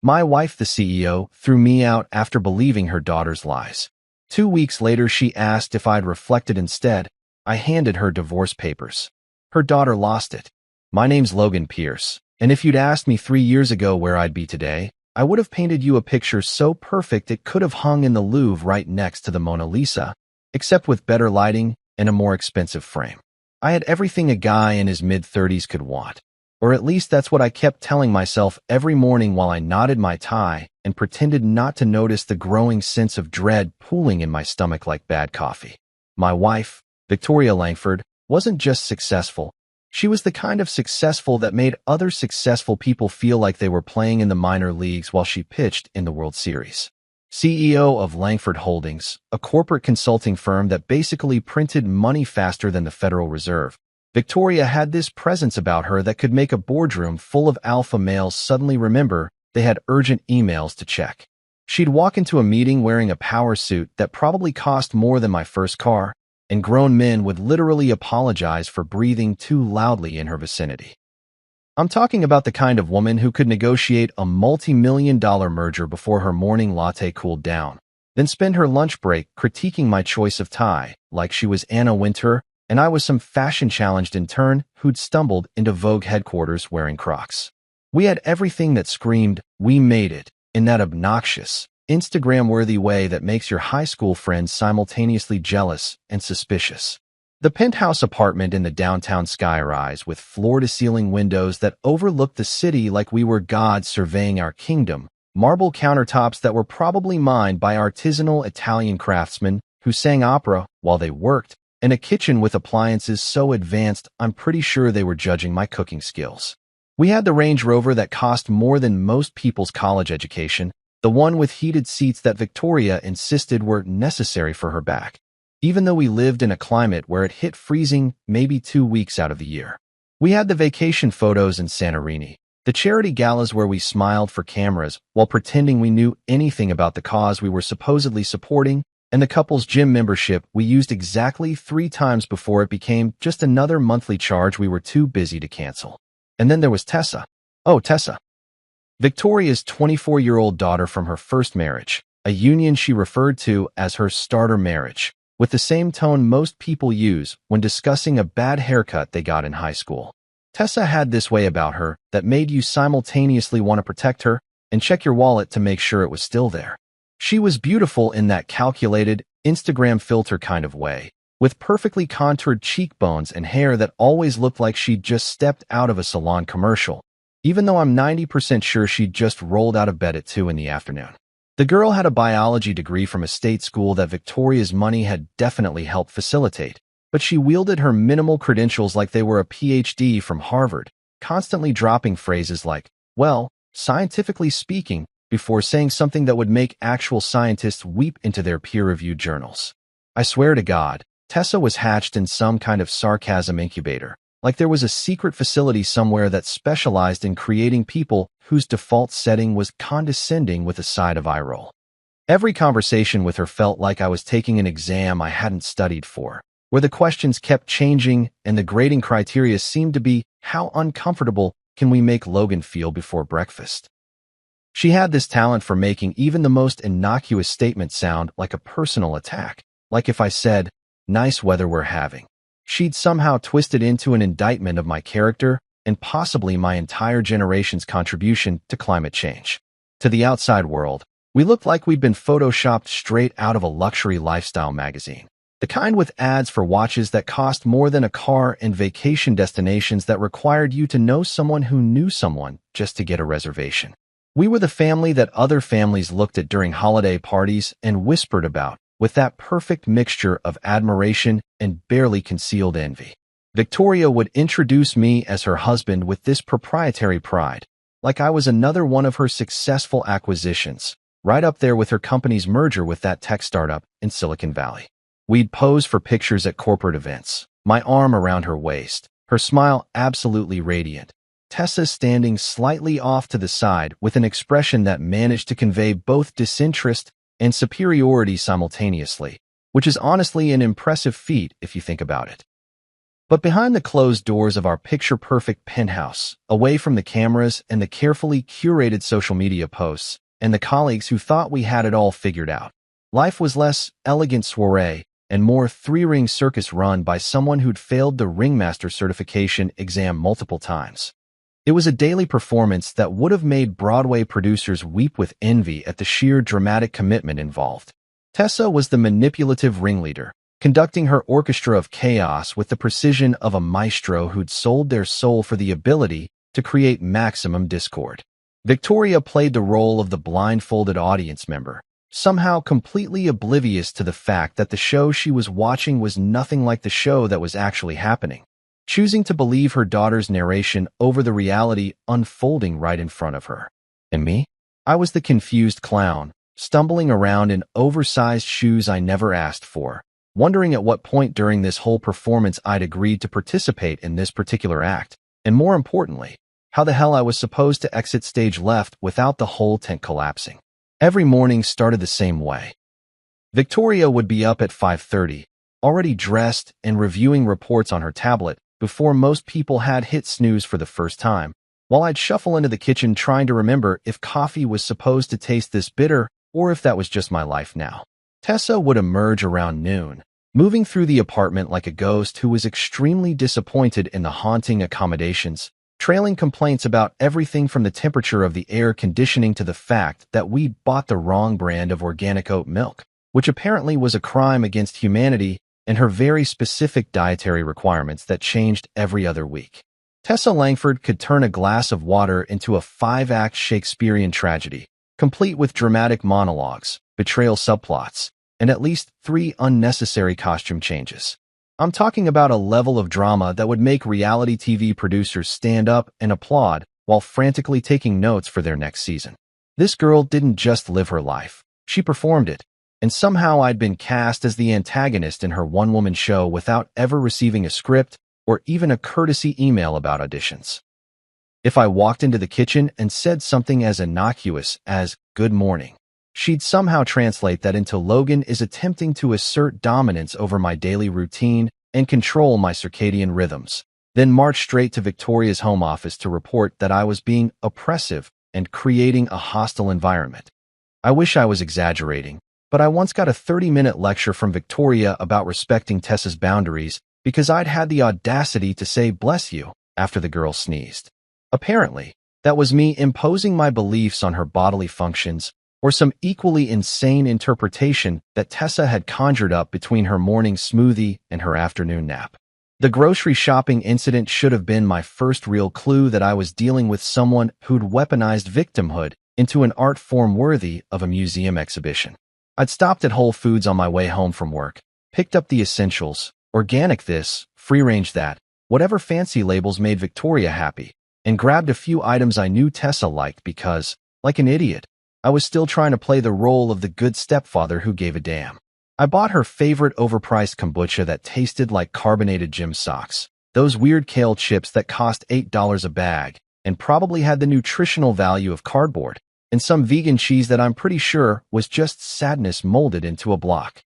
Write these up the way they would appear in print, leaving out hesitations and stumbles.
My wife, the CEO, threw me out after believing her daughter's lies. 2 weeks later, she asked if I'd reflected instead. I handed her divorce papers. Her daughter lost it. My name's Logan Pierce, and if you'd asked me 3 years ago where I'd be today, I would have painted you a picture so perfect it could have hung in the Louvre right next to the Mona Lisa, except with better lighting and a more expensive frame. I had everything a guy in his mid-30s could want. Or at least that's what I kept telling myself every morning while I knotted my tie and pretended not to notice the growing sense of dread pooling in my stomach like bad coffee. My wife, Victoria Langford, wasn't just successful. She was the kind of successful that made other successful people feel like they were playing in the minor leagues while she pitched in the World Series. CEO of Langford Holdings, a corporate consulting firm that basically printed money faster than the Federal Reserve, Victoria had this presence about her that could make a boardroom full of alpha males suddenly remember they had urgent emails to check. She'd walk into a meeting wearing a power suit that probably cost more than my first car, and grown men would literally apologize for breathing too loudly in her vicinity. I'm talking about the kind of woman who could negotiate a multi-million-dollar merger before her morning latte cooled down, then spend her lunch break critiquing my choice of tie, like she was Anna Wintour and I was some fashion-challenged intern who'd stumbled into Vogue headquarters wearing Crocs. We had everything that screamed, "We made it," in that obnoxious, Instagram-worthy way that makes your high school friends simultaneously jealous and suspicious. The penthouse apartment in the downtown skyrise with floor-to-ceiling windows that overlooked the city like we were gods surveying our kingdom, marble countertops that were probably mined by artisanal Italian craftsmen who sang opera while they worked, and a kitchen with appliances so advanced I'm pretty sure they were judging my cooking skills. We had the Range Rover that cost more than most people's college education, the one with heated seats that Victoria insisted were necessary for her back, even though we lived in a climate where it hit freezing maybe 2 weeks out of the year. We had the vacation photos in Santorini, the charity galas where we smiled for cameras while pretending we knew anything about the cause we were supposedly supporting, and the couple's gym membership we used exactly 3 times before it became just another monthly charge we were too busy to cancel. And then there was Tessa. Oh, Tessa. Victoria's 24-year-old daughter from her first marriage, a union she referred to as her starter marriage, with the same tone most people use when discussing a bad haircut they got in high school. Tessa had this way about her that made you simultaneously want to protect her and check your wallet to make sure it was still there. She was beautiful in that calculated, Instagram filter kind of way, with perfectly contoured cheekbones and hair that always looked like she'd just stepped out of a salon commercial, even though I'm 90% sure she'd just rolled out of bed at 2 in the afternoon. The girl had a biology degree from a state school that Victoria's money had definitely helped facilitate, but she wielded her minimal credentials like they were a PhD from Harvard, constantly dropping phrases like, "well, scientifically speaking," before saying something that would make actual scientists weep into their peer-reviewed journals. I swear to God, Tessa was hatched in some kind of sarcasm incubator, like there was a secret facility somewhere that specialized in creating people whose default setting was condescending with a side of eye roll. Every conversation with her felt like I was taking an exam I hadn't studied for, where the questions kept changing and the grading criteria seemed to be, how uncomfortable can we make Logan feel before breakfast? She had this talent for making even the most innocuous statement sound like a personal attack, like if I said, "nice weather we're having," she'd somehow twist it into an indictment of my character and possibly my entire generation's contribution to climate change. To the outside world, we looked like we'd been photoshopped straight out of a luxury lifestyle magazine, the kind with ads for watches that cost more than a car and vacation destinations that required you to know someone who knew someone just to get a reservation. We were the family that other families looked at during holiday parties and whispered about, with that perfect mixture of admiration and barely concealed envy. Victoria would introduce me as her husband with this proprietary pride, like I was another one of her successful acquisitions, right up there with her company's merger with that tech startup in Silicon Valley. We'd pose for pictures at corporate events, my arm around her waist, her smile absolutely radiant, Tessa standing slightly off to the side with an expression that managed to convey both disinterest and superiority simultaneously, which is honestly an impressive feat if you think about it. But behind the closed doors of our picture-perfect penthouse, away from the cameras and the carefully curated social media posts, and the colleagues who thought we had it all figured out, life was less elegant soiree and more three-ring circus run by someone who'd failed the ringmaster certification exam multiple times. It was a daily performance that would have made Broadway producers weep with envy at the sheer dramatic commitment involved. Tessa was the manipulative ringleader, conducting her orchestra of chaos with the precision of a maestro who'd sold their soul for the ability to create maximum discord. Victoria played the role of the blindfolded audience member, somehow completely oblivious to the fact that the show she was watching was nothing like the show that was actually happening, choosing to believe her daughter's narration over the reality unfolding right in front of her. And me? I was the confused clown, stumbling around in oversized shoes I never asked for, wondering at what point during this whole performance I'd agreed to participate in this particular act, and more importantly, how the hell I was supposed to exit stage left without the whole tent collapsing. Every morning started the same way. Victoria would be up at 5:30, already dressed and reviewing reports on her tablet before most people had hit snooze for the first time, while I'd shuffle into the kitchen trying to remember if coffee was supposed to taste this bitter or if that was just my life now. Tessa would emerge around noon, moving through the apartment like a ghost who was extremely disappointed in the haunting accommodations, trailing complaints about everything from the temperature of the air conditioning to the fact that we'd bought the wrong brand of organic oat milk, which apparently was a crime against humanity, and her very specific dietary requirements that changed every other week. Tessa Langford could turn a glass of water into a 5-act Shakespearean tragedy, complete with dramatic monologues, betrayal subplots, and at least 3 unnecessary costume changes. I'm talking about a level of drama that would make reality TV producers stand up and applaud while frantically taking notes for their next season. This girl didn't just live her life, she performed it, and somehow I'd been cast as the antagonist in her one-woman show without ever receiving a script or even a courtesy email about auditions. If I walked into the kitchen and said something as innocuous as, "Good morning," she'd somehow translate that into "Logan is attempting to assert dominance over my daily routine and control my circadian rhythms," then march straight to Victoria's home office to report that I was being oppressive and creating a hostile environment. I wish I was exaggerating, but I once got a 30-minute lecture from Victoria about respecting Tessa's boundaries because I'd had the audacity to say "bless you" after the girl sneezed. Apparently, that was me imposing my beliefs on her bodily functions, or some equally insane interpretation that Tessa had conjured up between her morning smoothie and her afternoon nap. The grocery shopping incident should have been my first real clue that I was dealing with someone who'd weaponized victimhood into an art form worthy of a museum exhibition. I'd stopped at Whole Foods on my way home from work, picked up the essentials, organic this, free-range that, whatever fancy labels made Victoria happy, and grabbed a few items I knew Tessa liked because, like an idiot, I was still trying to play the role of the good stepfather who gave a damn. I bought her favorite overpriced kombucha that tasted like carbonated gym socks, those weird kale chips that cost $8 a bag and probably had the nutritional value of cardboard, and some vegan cheese that I'm pretty sure was just sadness molded into a block.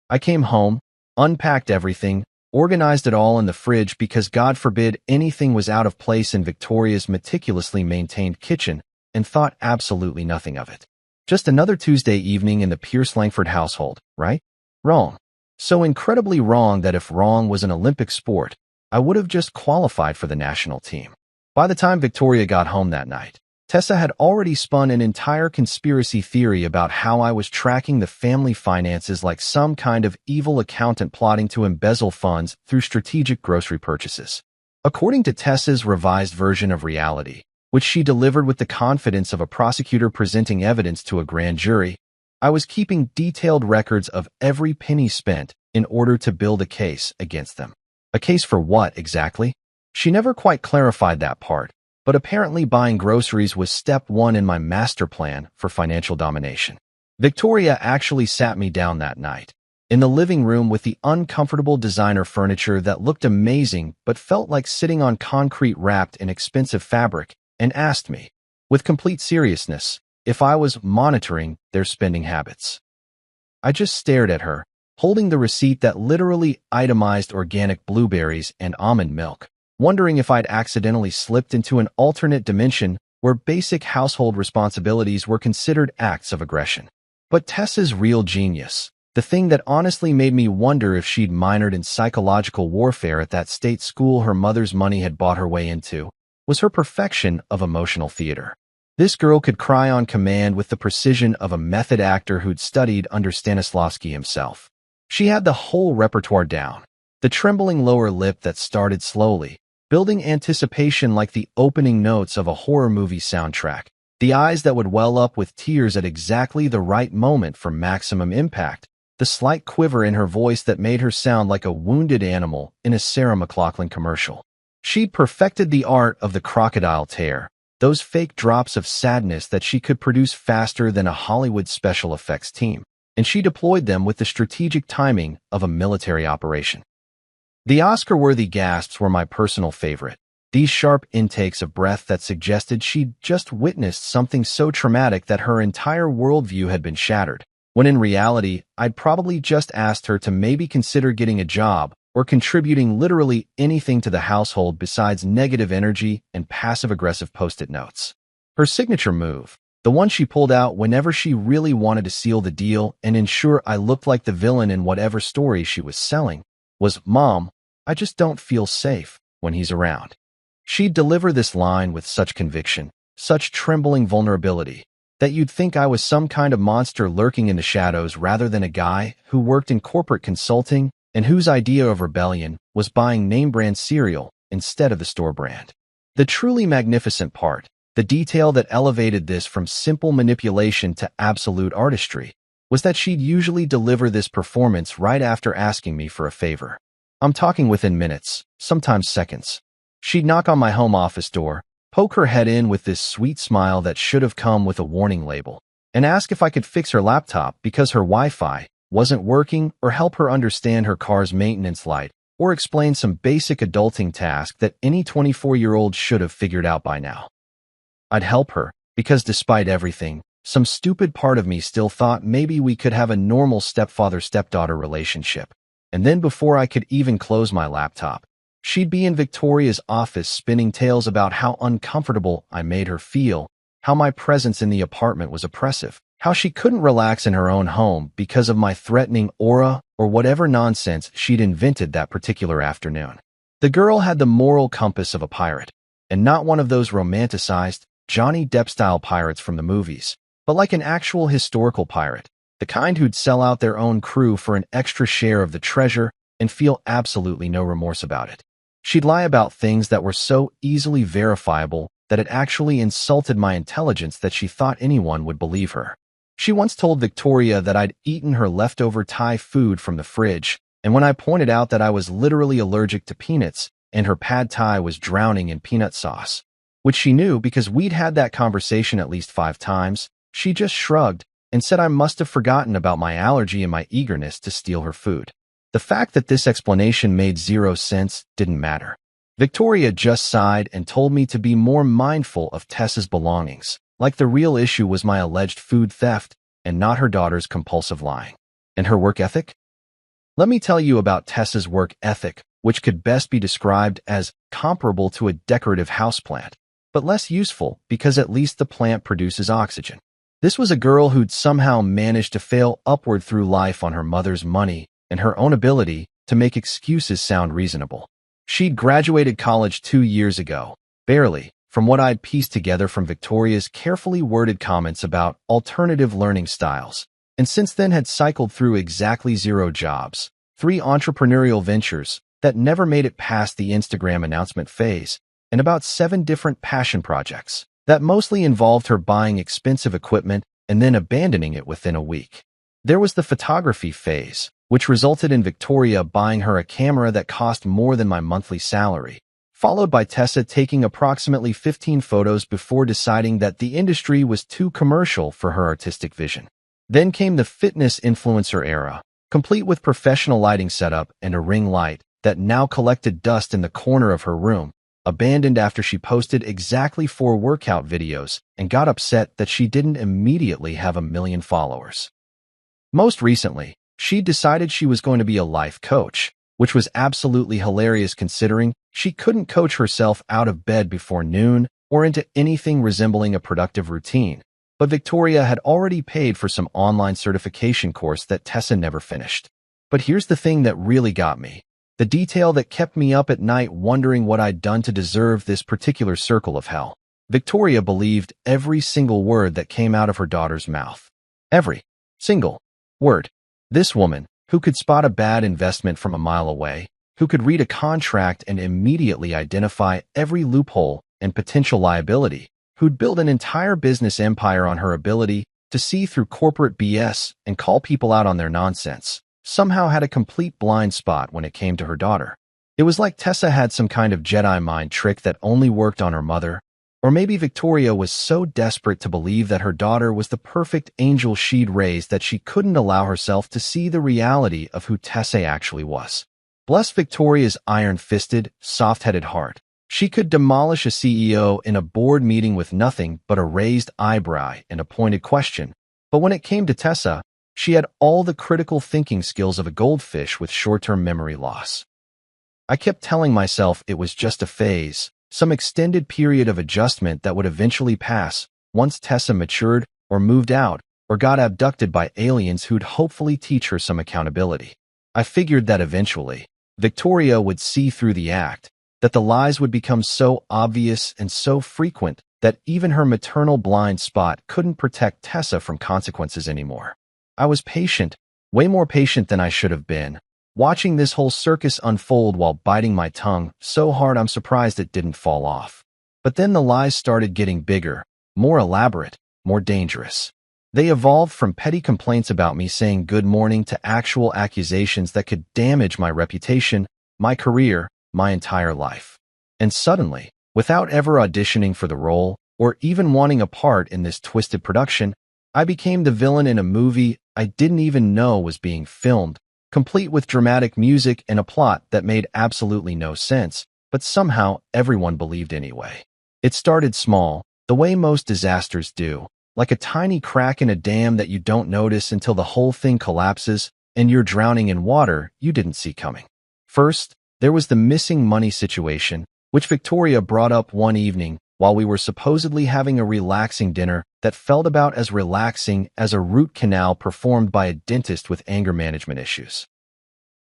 I came home, unpacked everything, organized it all in the fridge because God forbid anything was out of place in Victoria's meticulously maintained kitchen, and thought absolutely nothing of it. Just another Tuesday evening in the Pierce Langford household, right? Wrong. So incredibly wrong that if wrong was an Olympic sport, I would have just qualified for the national team. By the time Victoria got home that night, Tessa had already spun an entire conspiracy theory about how I was tracking the family finances like some kind of evil accountant plotting to embezzle funds through strategic grocery purchases. According to Tessa's revised version of reality, which she delivered with the confidence of a prosecutor presenting evidence to a grand jury, I was keeping detailed records of every penny spent in order to build a case against them. A case for what, exactly? She never quite clarified that part, but apparently buying groceries was step 1 in my master plan for financial domination. Victoria actually sat me down that night, in the living room with the uncomfortable designer furniture that looked amazing but felt like sitting on concrete wrapped in expensive fabric, and asked me, with complete seriousness, if I was monitoring their spending habits. I just stared at her, holding the receipt that literally itemized organic blueberries and almond milk, wondering if I'd accidentally slipped into an alternate dimension where basic household responsibilities were considered acts of aggression. But Tessa's real genius, the thing that honestly made me wonder if she'd minored in psychological warfare at that state school her mother's money had bought her way into, was her perfection of emotional theater. This girl could cry on command with the precision of a method actor who'd studied under Stanislavski himself. She had the whole repertoire down. The trembling lower lip that started slowly, building anticipation like the opening notes of a horror movie soundtrack. The eyes that would well up with tears at exactly the right moment for maximum impact. The slight quiver in her voice that made her sound like a wounded animal in a Sarah McLachlan commercial. She'd perfected the art of the crocodile tear, those fake drops of sadness that she could produce faster than a Hollywood special effects team, and she deployed them with the strategic timing of a military operation. The Oscar-worthy gasps were my personal favorite, these sharp intakes of breath that suggested she'd just witnessed something so traumatic that her entire worldview had been shattered, when in reality, I'd probably just asked her to maybe consider getting a job or contributing literally anything to the household besides negative energy and passive-aggressive post-it notes. Her signature move, the one she pulled out whenever she really wanted to seal the deal and ensure I looked like the villain in whatever story she was selling, was, "Mom, I just don't feel safe when he's around." She'd deliver this line with such conviction, such trembling vulnerability, that you'd think I was some kind of monster lurking in the shadows rather than a guy who worked in corporate consulting and whose idea of rebellion was buying name-brand cereal instead of the store brand. The truly magnificent part, the detail that elevated this from simple manipulation to absolute artistry, was that she'd usually deliver this performance right after asking me for a favor. I'm talking within minutes, sometimes seconds. She'd knock on my home office door, poke her head in with this sweet smile that should have come with a warning label, and ask if I could fix her laptop because her Wi-Fi wasn't working, or help her understand her car's maintenance light, or explain some basic adulting task that any 24-year-old should have figured out by now. I'd help her, because despite everything, some stupid part of me still thought maybe we could have a normal stepfather-stepdaughter relationship. And then before I could even close my laptop, she'd be in Victoria's office spinning tales about how uncomfortable I made her feel, how my presence in the apartment was oppressive, how she couldn't relax in her own home because of my threatening aura or whatever nonsense she'd invented that particular afternoon. The girl had the moral compass of a pirate, and not one of those romanticized, Johnny Depp-style pirates from the movies, but like an actual historical pirate, the kind who'd sell out their own crew for an extra share of the treasure and feel absolutely no remorse about it. She'd lie about things that were so easily verifiable that it actually insulted my intelligence that she thought anyone would believe her. She once told Victoria that I'd eaten her leftover Thai food from the fridge, and when I pointed out that I was literally allergic to peanuts and her pad Thai was drowning in peanut sauce, which she knew because we'd had that conversation at least 5 times, she just shrugged and said I must have forgotten about my allergy and my eagerness to steal her food. The fact that this explanation made 0 sense didn't matter. Victoria just sighed and told me to be more mindful of Tessa's belongings, like the real issue was my alleged food theft and not her daughter's compulsive lying. And her work ethic? Let me tell you about Tessa's work ethic, which could best be described as comparable to a decorative houseplant, but less useful because at least the plant produces oxygen. This was a girl who'd somehow managed to fail upward through life on her mother's money and her own ability to make excuses sound reasonable. She'd graduated college 2 years ago, barely, from what I'd pieced together from Victoria's carefully worded comments about alternative learning styles, and since then had cycled through exactly 0 jobs, 3 entrepreneurial ventures that never made it past the Instagram announcement phase, and about 7 different passion projects that mostly involved her buying expensive equipment and then abandoning it within a week. There was the photography phase, which resulted in Victoria buying her a camera that cost more than my monthly salary, followed by Tessa taking approximately 15 photos before deciding that the industry was too commercial for her artistic vision. Then came the fitness influencer era, complete with professional lighting setup and a ring light that now collected dust in the corner of her room, abandoned after she posted exactly 4 workout videos and got upset that she didn't immediately have 1 million followers. Most recently, She decided she was going to be a life coach, which was absolutely hilarious considering she couldn't coach herself out of bed before noon or into anything resembling a productive routine. But Victoria had already paid for some online certification course that Tessa never finished. But here's the thing that really got me. The detail that kept me up at night wondering what I'd done to deserve this particular circle of hell. Victoria believed every single word that came out of her daughter's mouth. Every single word. This woman, who could spot a bad investment from a mile away, who could read a contract and immediately identify every loophole and potential liability, who'd build an entire business empire on her ability to see through corporate BS and call people out on their nonsense, somehow had a complete blind spot when it came to her daughter. It was like Tessa had some kind of Jedi mind trick that only worked on her mother, or maybe Victoria was so desperate to believe that her daughter was the perfect angel she'd raised that she couldn't allow herself to see the reality of who Tessa actually was. Bless Victoria's iron-fisted, soft-headed heart. She could demolish a CEO in a board meeting with nothing but a raised eyebrow and a pointed question. But when it came to Tessa, she had all the critical thinking skills of a goldfish with short-term memory loss. I kept telling myself it was just a phase, some extended period of adjustment that would eventually pass once Tessa matured or moved out or got abducted by aliens who'd hopefully teach her some accountability. I figured that eventually, Victoria would see through the act, that the lies would become so obvious and so frequent that even her maternal blind spot couldn't protect Tessa from consequences anymore. I was patient, way more patient than I should have been, watching this whole circus unfold while biting my tongue so hard I'm surprised it didn't fall off. But then the lies started getting bigger, more elaborate, more dangerous. They evolved from petty complaints about me saying good morning to actual accusations that could damage my reputation, my career, my entire life. And suddenly, without ever auditioning for the role or even wanting a part in this twisted production, I became the villain in a movie I didn't even know was being filmed, complete with dramatic music and a plot that made absolutely no sense, but somehow everyone believed anyway. It started small, the way most disasters do, like a tiny crack in a dam that you don't notice until the whole thing collapses and you're drowning in water you didn't see coming. First, there was the missing money situation, which Victoria brought up one evening while we were supposedly having a relaxing dinner that felt about as relaxing as a root canal performed by a dentist with anger management issues.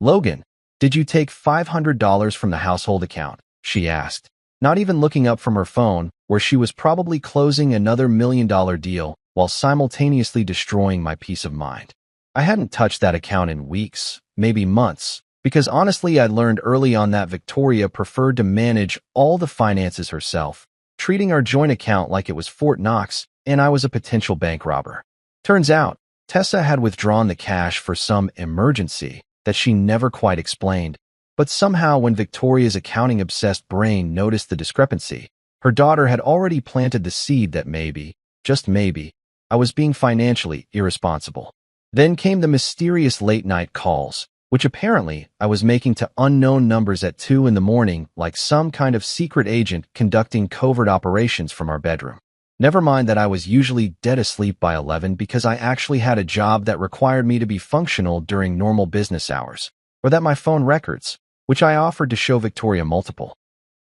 "Logan, did you take $500 from the household account?" she asked, not even looking up from her phone, where she was probably closing another $1 million deal while simultaneously destroying my peace of mind. I hadn't touched that account in weeks, maybe months, because honestly I'd learned early on that Victoria preferred to manage all the finances herself, treating our joint account like it was Fort Knox and I was a potential bank robber. Turns out, Tessa had withdrawn the cash for some emergency that she never quite explained, but somehow when Victoria's accounting-obsessed brain noticed the discrepancy, her daughter had already planted the seed that maybe, just maybe, I was being financially irresponsible. Then came the mysterious late-night calls, which apparently I was making to unknown numbers at 2 in the morning like some kind of secret agent conducting covert operations from our bedroom. Never mind that I was usually dead asleep by 11 because I actually had a job that required me to be functional during normal business hours, or that my phone records, which I offered to show Victoria multiple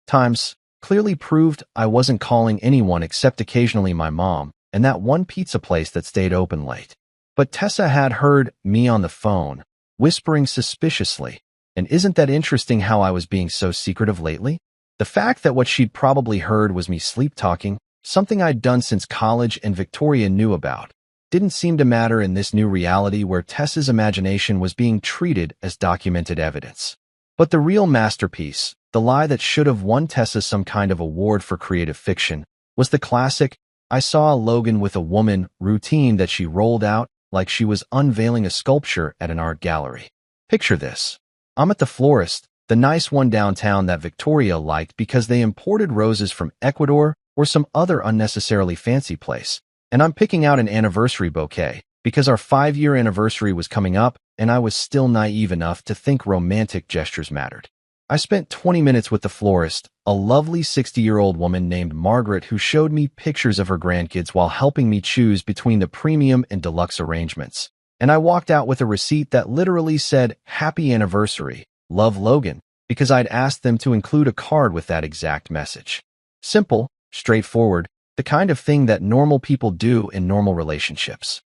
times, clearly proved I wasn't calling anyone except occasionally my mom and that one pizza place that stayed open late. But Tessa had heard me on the phone, whispering suspiciously, and isn't that interesting how I was being so secretive lately? The fact that what she'd probably heard was me sleep-talking, something I'd done since college and Victoria knew about, didn't seem to matter in this new reality where Tessa's imagination was being treated as documented evidence. But the real masterpiece, the lie that should have won Tessa some kind of award for creative fiction, was the classic, I saw a Logan with a woman routine that she rolled out like she was unveiling a sculpture at an art gallery. Picture this. I'm at the florist, the nice one downtown that Victoria liked because they imported roses from Ecuador or some other unnecessarily fancy place, and I'm picking out an anniversary bouquet because our 5-year anniversary was coming up and I was still naive enough to think romantic gestures mattered. I spent 20 minutes with the florist, a lovely 60-year-old woman named Margaret who showed me pictures of her grandkids while helping me choose between the premium and deluxe arrangements. and I walked out with a receipt that literally said, "Happy Anniversary, Love Logan," because I'd asked them to include a card with that exact message. Simple, straightforward, the kind of thing that normal people do in normal relationships.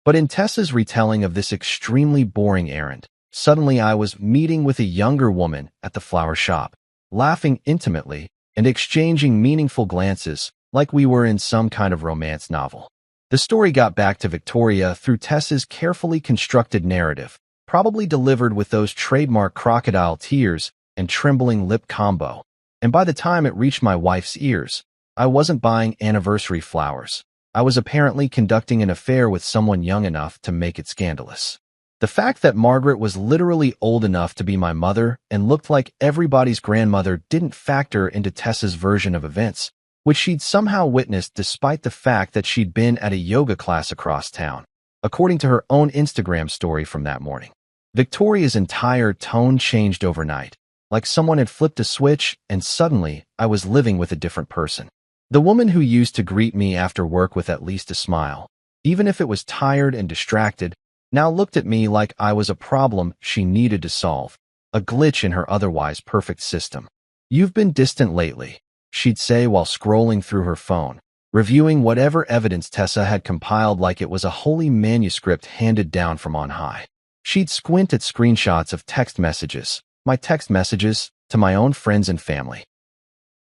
But in Tessa's retelling of this extremely boring errand, suddenly I was meeting with a younger woman at the flower shop, laughing intimately and exchanging meaningful glances like we were in some kind of romance novel. The story got back to Victoria through Tessa's carefully constructed narrative, probably delivered with those trademark crocodile tears and trembling lip combo. And by the time it reached my wife's ears, I wasn't buying anniversary flowers. I was apparently conducting an affair with someone young enough to make it scandalous. The fact that Margaret was literally old enough to be my mother and looked like everybody's grandmother didn't factor into Tessa's version of events, which she'd somehow witnessed despite the fact that she'd been at a yoga class across town, according to her own Instagram story from that morning. Victoria's entire tone changed overnight, like someone had flipped a switch and suddenly I was living with a different person. The woman who used to greet me after work with at least a smile, even if it was tired and distracted, now looked at me like I was a problem she needed to solve, a glitch in her otherwise perfect system. "You've been distant lately," she'd say while scrolling through her phone, reviewing whatever evidence Tessa had compiled like it was a holy manuscript handed down from on high. She'd squint at screenshots of text messages, my text messages, to my own friends and family,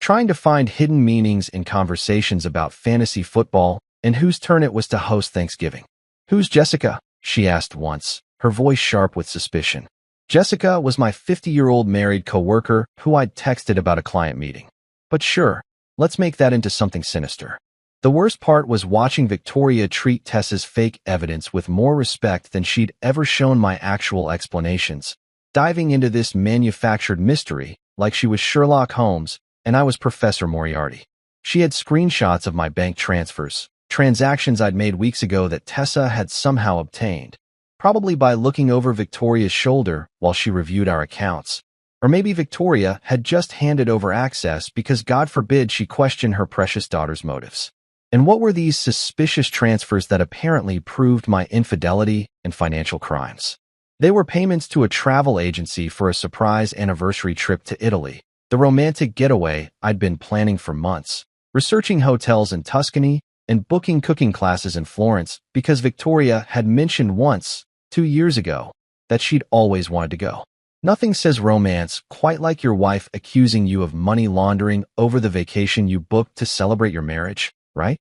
trying to find hidden meanings in conversations about fantasy football and whose turn it was to host Thanksgiving. "Who's Jessica?" she asked once, her voice sharp with suspicion. Jessica was my 50-year-old married coworker who I'd texted about a client meeting. But sure, let's make that into something sinister. The worst part was watching Victoria treat Tessa's fake evidence with more respect than she'd ever shown my actual explanations, diving into this manufactured mystery like she was Sherlock Holmes and I was Professor Moriarty. She had screenshots of my bank transfers, transactions I'd made weeks ago that Tessa had somehow obtained, probably by looking over Victoria's shoulder while she reviewed our accounts. Or maybe Victoria had just handed over access because God forbid she questioned her precious daughter's motives. And what were these suspicious transfers that apparently proved my infidelity and financial crimes? They were payments to a travel agency for a surprise anniversary trip to Italy, the romantic getaway I'd been planning for months, researching hotels in Tuscany and booking cooking classes in Florence because Victoria had mentioned once, 2 years ago, that she'd always wanted to go. Nothing says romance quite like your wife accusing you of money laundering over the vacation you booked to celebrate your marriage, right?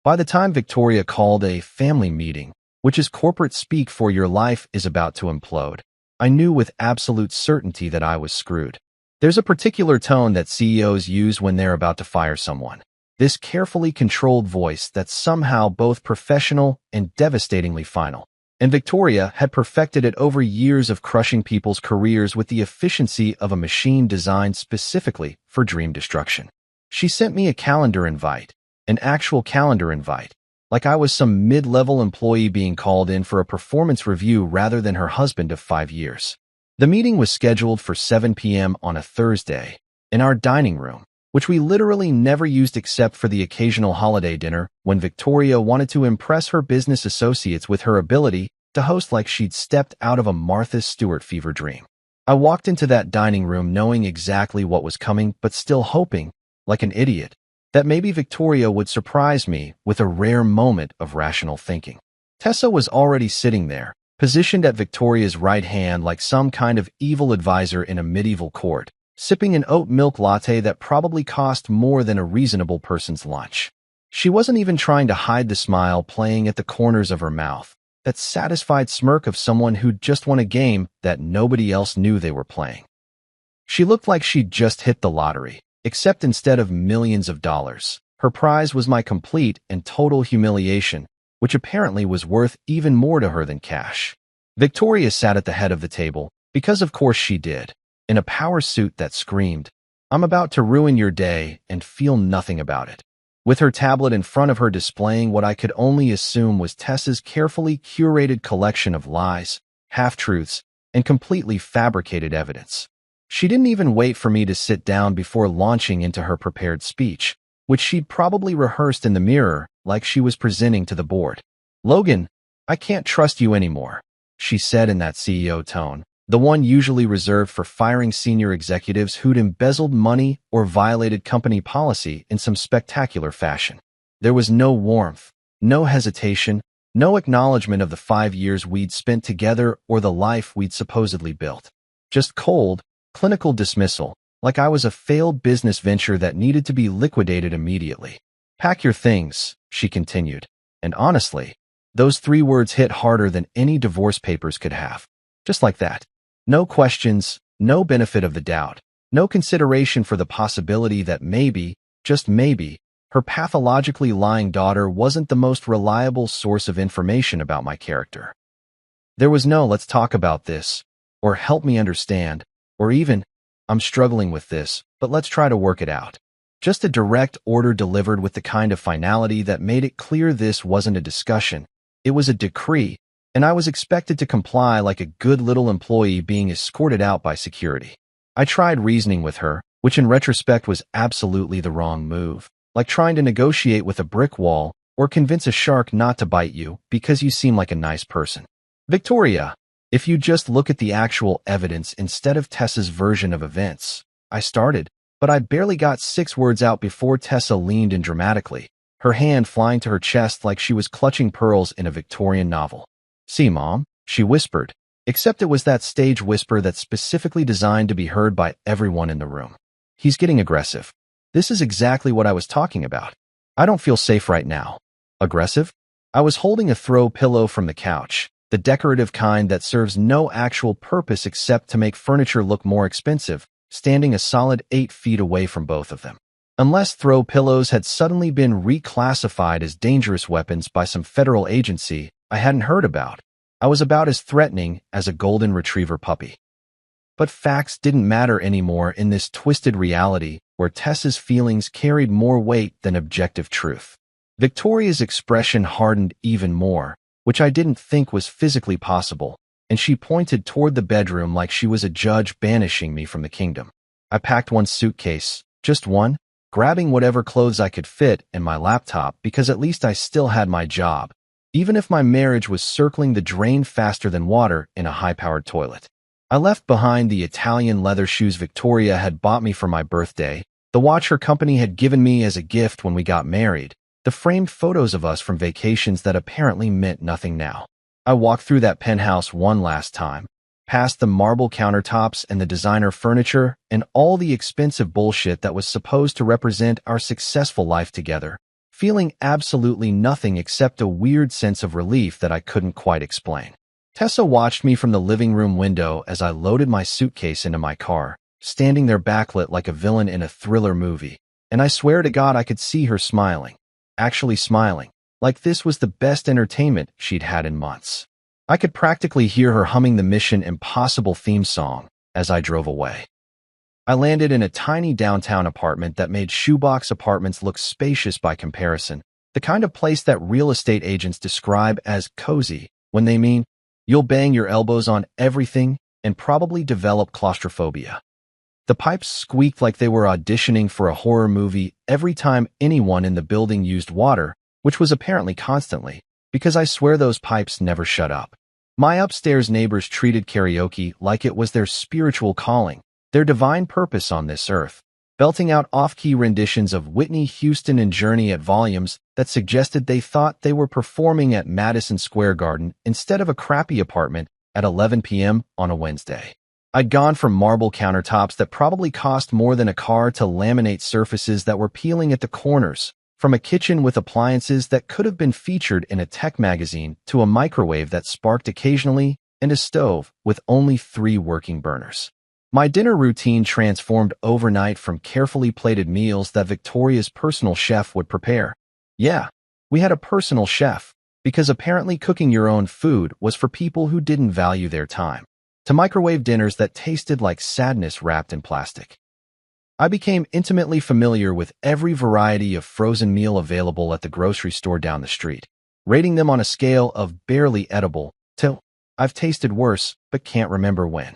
By the time Victoria called a family meeting, which is corporate speak for your life is about to implode, I knew with absolute certainty that I was screwed. There's a particular tone that CEOs use when they're about to fire someone. This carefully controlled voice that's somehow both professional and devastatingly final. And Victoria had perfected it over years of crushing people's careers with the efficiency of a machine designed specifically for dream destruction. She sent me a calendar invite, an actual calendar invite, like I was some mid-level employee being called in for a performance review rather than her husband of 5 years. The meeting was scheduled for 7 p.m. on a Thursday, in our dining room, which we literally never used except for the occasional holiday dinner when Victoria wanted to impress her business associates with her ability to host like she'd stepped out of a Martha Stewart fever dream. I walked into that dining room knowing exactly what was coming but still hoping, like an idiot, that maybe Victoria would surprise me with a rare moment of rational thinking. Tessa was already sitting there, positioned at Victoria's right hand like some kind of evil advisor in a medieval court, sipping an oat milk latte that probably cost more than a reasonable person's lunch. She wasn't even trying to hide the smile playing at the corners of her mouth, that satisfied smirk of someone who'd just won a game that nobody else knew they were playing. She looked like she'd just hit the lottery, except instead of millions of dollars, her prize was my complete and total humiliation, which apparently was worth even more to her than cash. Victoria sat at the head of the table, because of course she did, in a power suit that screamed, "I'm about to ruin your day," and feel nothing about it. With her tablet in front of her displaying what I could only assume was Tessa's carefully curated collection of lies, half-truths, and completely fabricated evidence. She didn't even wait for me to sit down before launching into her prepared speech, which she'd probably rehearsed in the mirror like she was presenting to the board. "Logan, I can't trust you anymore, she said in that CEO tone, the one usually reserved for firing senior executives who'd embezzled money or violated company policy in some spectacular fashion. There was no warmth, no hesitation, no acknowledgement of the 5 years we'd spent together or the life we'd supposedly built. Just cold, clinical dismissal, like I was a failed business venture that needed to be liquidated immediately. Pack your things, she continued. And honestly, those 3 words hit harder than any divorce papers could have. Just like that. No questions, no benefit of the doubt, no consideration for the possibility that maybe, just maybe, her pathologically lying daughter wasn't the most reliable source of information about my character. There was no "let's talk about this," or "help me understand," or even "I'm struggling with this, but let's try to work it out." Just a direct order delivered with the kind of finality that made it clear this wasn't a discussion, it was a decree, and I was expected to comply like a good little employee being escorted out by security. I tried reasoning with her, which in retrospect was absolutely the wrong move, like trying to negotiate with a brick wall or convince a shark not to bite you because you seem like a nice person. Victoria, if you just look at the actual evidence instead of Tessa's version of events, I started, but I barely got 6 words out before Tessa leaned in dramatically, her hand flying to her chest like she was clutching pearls in a Victorian novel. "See, Mom," she whispered, except it was that stage whisper that's specifically designed to be heard by everyone in the room. "He's getting aggressive. This is exactly what I was talking about. I don't feel safe right now." Aggressive? I was holding a throw pillow from the couch, the decorative kind that serves no actual purpose except to make furniture look more expensive, standing a solid 8 feet away from both of them. Unless throw pillows had suddenly been reclassified as dangerous weapons by some federal agency I hadn't heard about, I was about as threatening as a golden retriever puppy. But facts didn't matter anymore in this twisted reality where Tessa's feelings carried more weight than objective truth. Victoria's expression hardened even more, which I didn't think was physically possible, and she pointed toward the bedroom like she was a judge banishing me from the kingdom. I packed one suitcase, just one, grabbing whatever clothes I could fit and my laptop because at least I still had my job, even if my marriage was circling the drain faster than water in a high-powered toilet. I left behind the Italian leather shoes Victoria had bought me for my birthday, the watch her company had given me as a gift when we got married, the framed photos of us from vacations that apparently meant nothing now. I walked through that penthouse one last time, past the marble countertops and the designer furniture and all the expensive bullshit that was supposed to represent our successful life together, feeling absolutely nothing except a weird sense of relief that I couldn't quite explain. Tessa watched me from the living room window as I loaded my suitcase into my car, standing there backlit like a villain in a thriller movie, and I swear to God I could see her smiling, actually smiling, like this was the best entertainment she'd had in months. I could practically hear her humming the Mission Impossible theme song as I drove away. I landed in a tiny downtown apartment that made shoebox apartments look spacious by comparison, the kind of place that real estate agents describe as cozy when they mean you'll bang your elbows on everything and probably develop claustrophobia. The pipes squeaked like they were auditioning for a horror movie every time anyone in the building used water, which was apparently constantly, because I swear those pipes never shut up. My upstairs neighbors treated karaoke like it was their spiritual calling, their divine purpose on this earth, belting out off-key renditions of Whitney Houston and Journey at volumes that suggested they thought they were performing at Madison Square Garden instead of a crappy apartment at 11 p.m. on a Wednesday. I'd gone from marble countertops that probably cost more than a car to laminate surfaces that were peeling at the corners, from a kitchen with appliances that could have been featured in a tech magazine to a microwave that sparked occasionally and a stove with only 3 working burners. My dinner routine transformed overnight from carefully plated meals that Victoria's personal chef would prepare. Yeah, we had a personal chef, because apparently cooking your own food was for people who didn't value their time, to microwave dinners that tasted like sadness wrapped in plastic. I became intimately familiar with every variety of frozen meal available at the grocery store down the street, rating them on a scale of barely edible to I've tasted worse but can't remember when.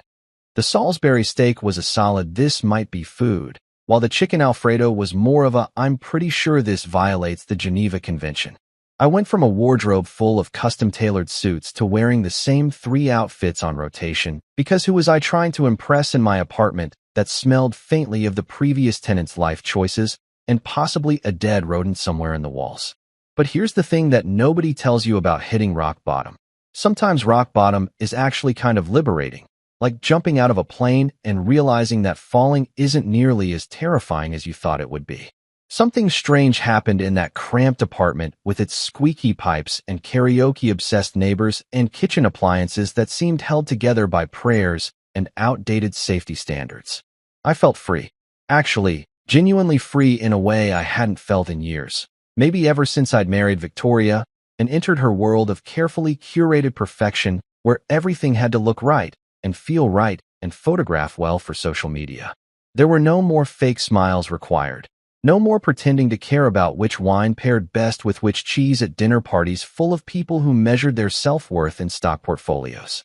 The Salisbury steak was a solid "this might be food," while the chicken Alfredo was more of a "I'm pretty sure this violates the Geneva Convention." I went from a wardrobe full of custom-tailored suits to wearing the same 3 outfits on rotation, because who was I trying to impress in my apartment that smelled faintly of the previous tenant's life choices and possibly a dead rodent somewhere in the walls? But here's the thing that nobody tells you about hitting rock bottom. Sometimes rock bottom is actually kind of liberating, like jumping out of a plane and realizing that falling isn't nearly as terrifying as you thought it would be. Something strange happened in that cramped apartment with its squeaky pipes and karaoke-obsessed neighbors and kitchen appliances that seemed held together by prayers and outdated safety standards. I felt free. Actually, genuinely free in a way I hadn't felt in years. Maybe ever since I'd married Victoria and entered her world of carefully curated perfection where everything had to look right and feel right and photograph well for social media. There were no more fake smiles required. No more pretending to care about which wine paired best with which cheese at dinner parties full of people who measured their self-worth in stock portfolios.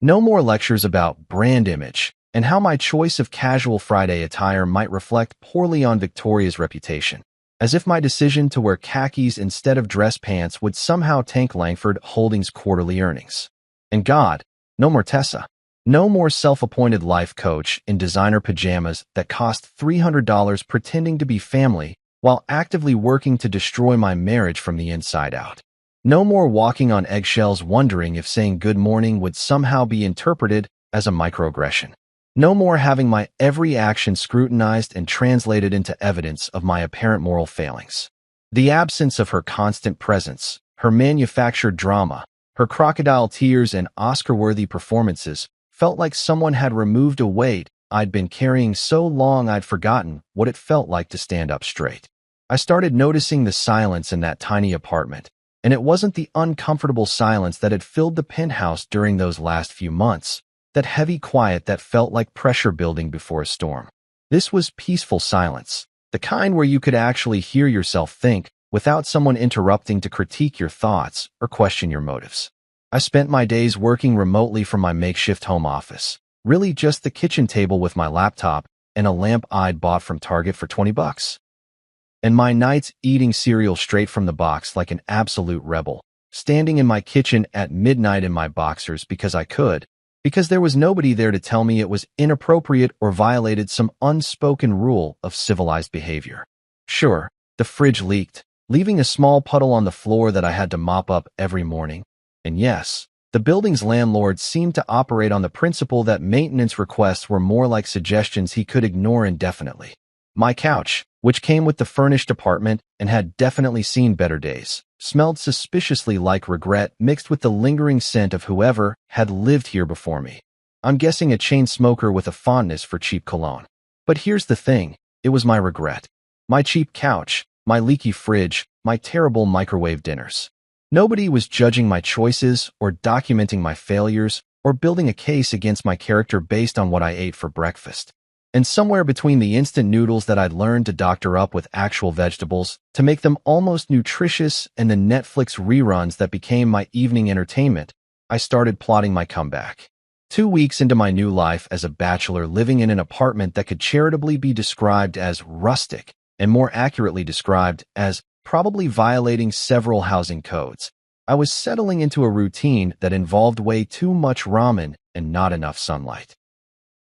No more lectures about brand image and how my choice of casual Friday attire might reflect poorly on Victoria's reputation, as if my decision to wear khakis instead of dress pants would somehow tank Langford Holdings' quarterly earnings. And God, no more Tessa. No more self-appointed life coach in designer pajamas that cost $300 pretending to be family while actively working to destroy my marriage from the inside out. No more walking on eggshells wondering if saying good morning would somehow be interpreted as a microaggression. No more having my every action scrutinized and translated into evidence of my apparent moral failings. The absence of her constant presence, her manufactured drama, her crocodile tears and Oscar-worthy performances felt like someone had removed a weight I'd been carrying so long I'd forgotten what it felt like to stand up straight. I started noticing the silence in that tiny apartment, and it wasn't the uncomfortable silence that had filled the penthouse during those last few months, that heavy quiet that felt like pressure building before a storm. This was peaceful silence, the kind where you could actually hear yourself think without someone interrupting to critique your thoughts or question your motives. I spent my days working remotely from my makeshift home office, really just the kitchen table with my laptop and a lamp I'd bought from Target for $20. And my nights eating cereal straight from the box like an absolute rebel, standing in my kitchen at midnight in my boxers because I could, because there was nobody there to tell me it was inappropriate or violated some unspoken rule of civilized behavior. Sure, the fridge leaked, leaving a small puddle on the floor that I had to mop up every morning. And yes, the building's landlord seemed to operate on the principle that maintenance requests were more like suggestions he could ignore indefinitely. My couch, which came with the furnished apartment and had definitely seen better days, smelled suspiciously like regret mixed with the lingering scent of whoever had lived here before me. I'm guessing a chain smoker with a fondness for cheap cologne. But here's the thing, it was my regret. My cheap couch, my leaky fridge, my terrible microwave dinners. Nobody was judging my choices or documenting my failures or building a case against my character based on what I ate for breakfast. And somewhere between the instant noodles that I'd learned to doctor up with actual vegetables to make them almost nutritious and the Netflix reruns that became my evening entertainment, I started plotting my comeback. 2 weeks into my new life as a bachelor living in an apartment that could charitably be described as rustic and more accurately described as probably violating several housing codes, I was settling into a routine that involved way too much ramen and not enough sunlight.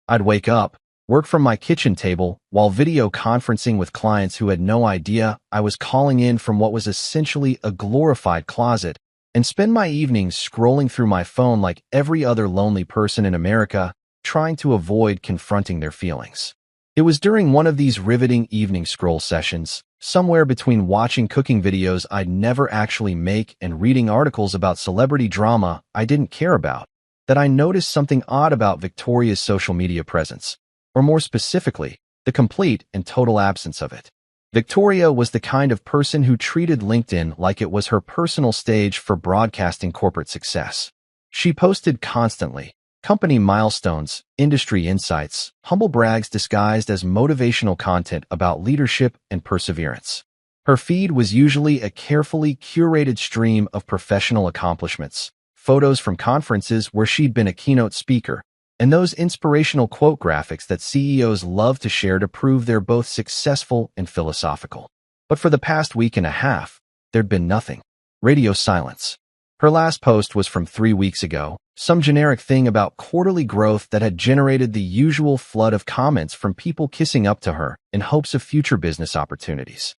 I'd wake up, work from my kitchen table while video conferencing with clients who had no idea I was calling in from what was essentially a glorified closet, and spend my evenings scrolling through my phone like every other lonely person in America, trying to avoid confronting their feelings. It was during one of these riveting evening scroll sessions, somewhere between watching cooking videos I'd never actually make and reading articles about celebrity drama I didn't care about, that I noticed something odd about Victoria's social media presence, or more specifically, the complete and total absence of it. Victoria was the kind of person who treated LinkedIn like it was her personal stage for broadcasting corporate success. She posted constantly, company milestones, industry insights, humble brags disguised as motivational content about leadership and perseverance. Her feed was usually a carefully curated stream of professional accomplishments, photos from conferences where she'd been a keynote speaker, and those inspirational quote graphics that CEOs love to share to prove they're both successful and philosophical. But for the past week and a half, there'd been nothing. Radio silence. Her last post was from 3 weeks ago, some generic thing about quarterly growth that had generated the usual flood of comments from people kissing up to her in hopes of future business opportunities.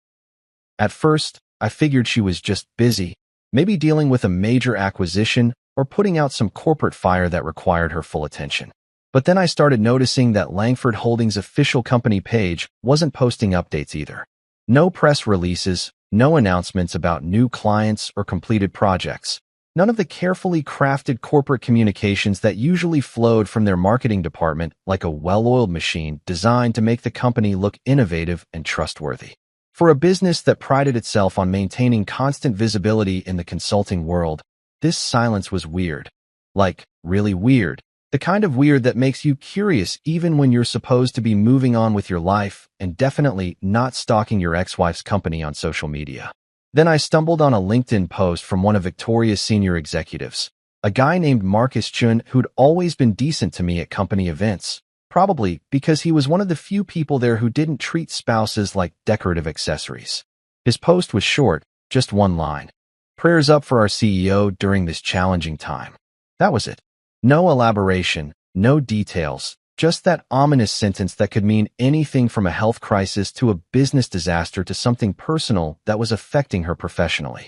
At first, I figured she was just busy, maybe dealing with a major acquisition or putting out some corporate fire that required her full attention. But then I started noticing that Langford Holdings' official company page wasn't posting updates either. No press releases, no announcements about new clients or completed projects. None of the carefully crafted corporate communications that usually flowed from their marketing department like a well-oiled machine designed to make the company look innovative and trustworthy. For a business that prided itself on maintaining constant visibility in the consulting world, this silence was weird. Like, really weird. The kind of weird that makes you curious even when you're supposed to be moving on with your life and definitely not stalking your ex-wife's company on social media. Then I stumbled on a LinkedIn post from one of Victoria's senior executives, a guy named Marcus Chun who'd always been decent to me at company events, probably because he was one of the few people there who didn't treat spouses like decorative accessories. His post was short, just one line. Prayers up for our CEO during this challenging time. That was it. No elaboration, no details, just that ominous sentence that could mean anything from a health crisis to a business disaster to something personal that was affecting her professionally.